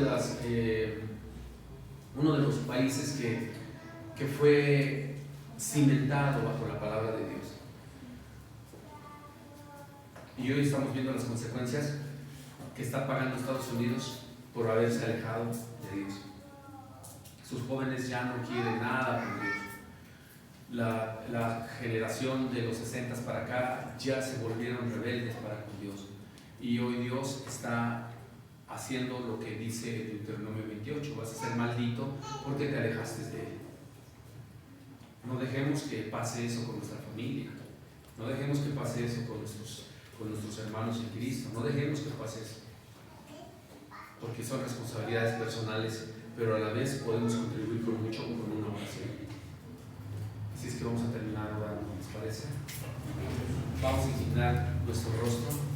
de los países que fue cimentado bajo la palabra de Dios. Y hoy estamos viendo las consecuencias que está pagando Estados Unidos por haberse alejado de Dios. Sus jóvenes ya no quieren nada con Dios. La generación de los 60 para acá ya se volvieron rebeldes para con Dios. Y hoy Dios está haciendo lo que dice Deuteronomio 28: vas a ser maldito porque te alejaste de Él. No dejemos que pase eso con nuestra familia. No dejemos que pase eso con nuestros hermanos en Cristo. No dejemos que pase eso, porque son responsabilidades personales, pero a la vez podemos contribuir con mucho con una oración. Así es que vamos a terminar orando, ¿les parece? Vamos a inclinar nuestro rostro.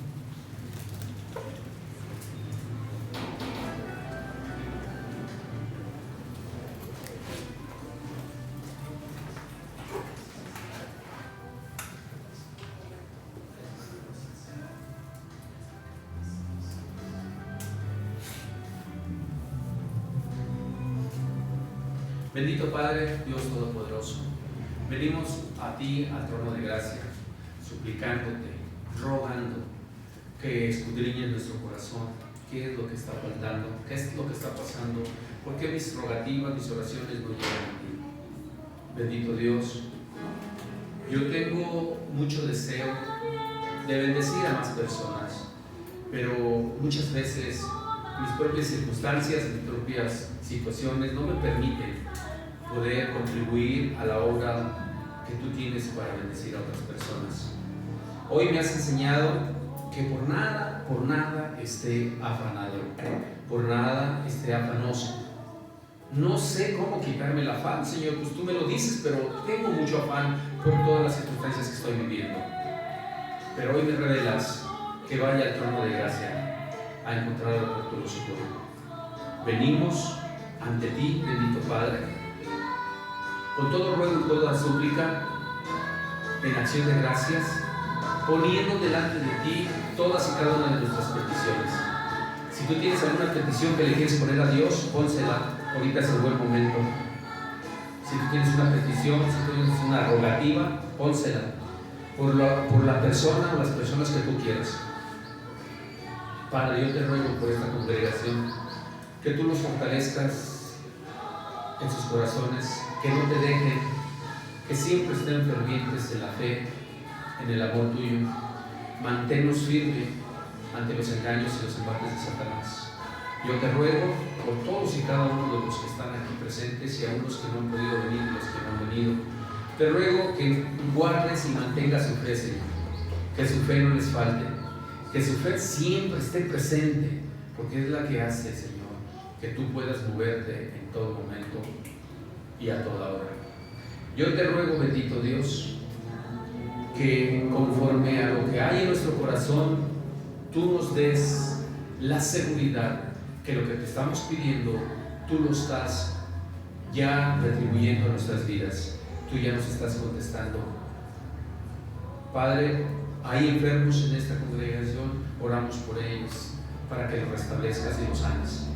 Bendito Padre, Dios Todopoderoso, venimos a ti, al trono de gracia, suplicándote, rogando que escudriñes nuestro corazón. ¿Qué es lo que está faltando? ¿Qué es lo que está pasando? ¿Por qué mis rogativas, mis oraciones no llegan a ti? Bendito Dios, yo tengo mucho deseo de bendecir a más personas, pero muchas veces mis propias circunstancias, mis propias situaciones no me permiten poder contribuir a la obra que tú tienes para bendecir a otras personas. Hoy me has enseñado que por nada esté afanado, por nada esté afanoso. No sé cómo quitarme el afán, Señor, pues tú me lo dices, pero tengo mucho afán por todas las circunstancias que estoy viviendo. Pero hoy me revelas que vaya al trono de gracia a encontrar el oportuno socorro. Venimos ante ti, bendito Padre, con todo ruego y toda súplica, en acción de gracias, poniendo delante de ti todas y cada una de nuestras peticiones. Si tú tienes alguna petición que le quieres poner a Dios, pónsela, ahorita es el buen momento. Si tú tienes una petición, si tú tienes una rogativa, pónsela por la persona o las personas que tú quieras. Padre, yo te ruego por esta congregación que tú los fortalezcas en sus corazones, que no te dejen, que siempre estén fervientes en la fe, en el amor tuyo. Manténnos firmes ante los engaños y los embates de Satanás. Yo te ruego por todos y cada uno de los que están aquí presentes y aún los que no han podido venir y los que no han venido. Te ruego que guardes y mantengas su fe, Señor, que su fe no les falte, que su fe siempre esté presente, porque es la que hace, Señor, que tú puedas moverte en todo momento y a toda hora. Yo te ruego, bendito Dios, que conforme a lo que hay en nuestro corazón, tú nos des la seguridad que lo que te estamos pidiendo, tú lo estás ya retribuyendo a nuestras vidas. Tú ya nos estás contestando. Padre, hay enfermos en esta congregación, oramos por ellos para que los restablezcas y los sanes.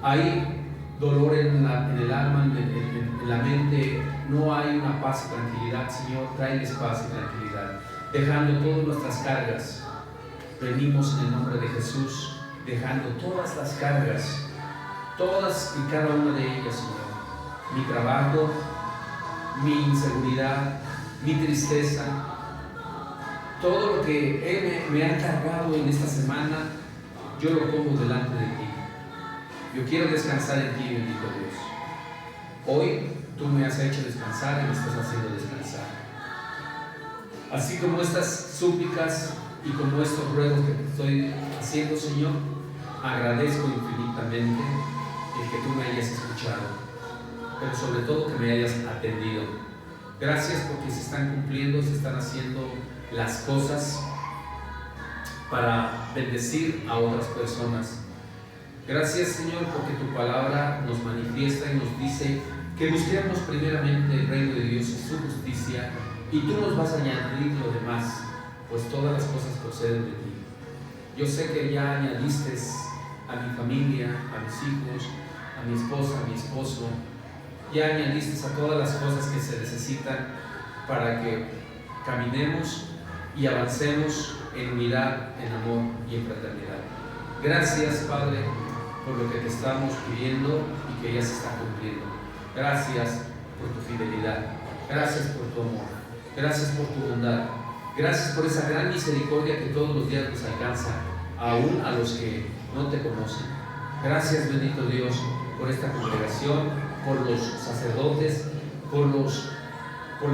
Hay dolor en el alma, en la mente, no hay una paz y tranquilidad. Señor, tráeles paz y tranquilidad, dejando todas nuestras cargas. Venimos en el nombre de Jesús, dejando todas las cargas, todas y cada una de ellas, Señor. Mi trabajo, mi inseguridad, mi tristeza, todo lo que me ha cargado en esta semana, yo lo pongo delante de ti. Yo quiero descansar en ti, bendito Dios. Hoy tú me has hecho descansar y me estás haciendo descansar. Así como estas súplicas y como estos ruegos que te estoy haciendo, Señor, agradezco infinitamente el que tú me hayas escuchado, pero sobre todo que me hayas atendido. Gracias porque se están cumpliendo, se están haciendo las cosas para bendecir a otras personas. Gracias, Señor, porque tu palabra nos manifiesta y nos dice que busquemos primeramente el reino de Dios y su justicia, y tú nos vas a añadir lo demás, pues todas las cosas proceden de ti. Yo sé que ya añadiste a mi familia, a mis hijos, a mi esposa, a mi esposo, ya añadiste a todas las cosas que se necesitan para que caminemos y avancemos en unidad, en amor y en fraternidad. Gracias, Padre, por lo que te estamos pidiendo y que ya se está cumpliendo. Gracias por tu fidelidad, gracias por tu amor, gracias por tu bondad, gracias por esa gran misericordia que todos los días nos alcanza, aún a los que no te conocen. Gracias, bendito Dios, por esta congregación, por los sacerdotes, por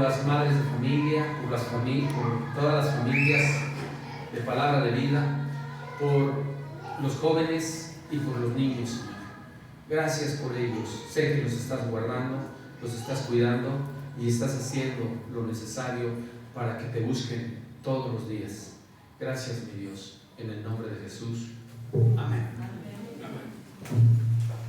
las madres de familia, por todas las familias de Palabra de Vida, por los jóvenes y por los niños, Señor. Gracias por ellos. Sé que los estás guardando, los estás cuidando y estás haciendo lo necesario para que te busquen todos los días. Gracias, mi Dios, en el nombre de Jesús.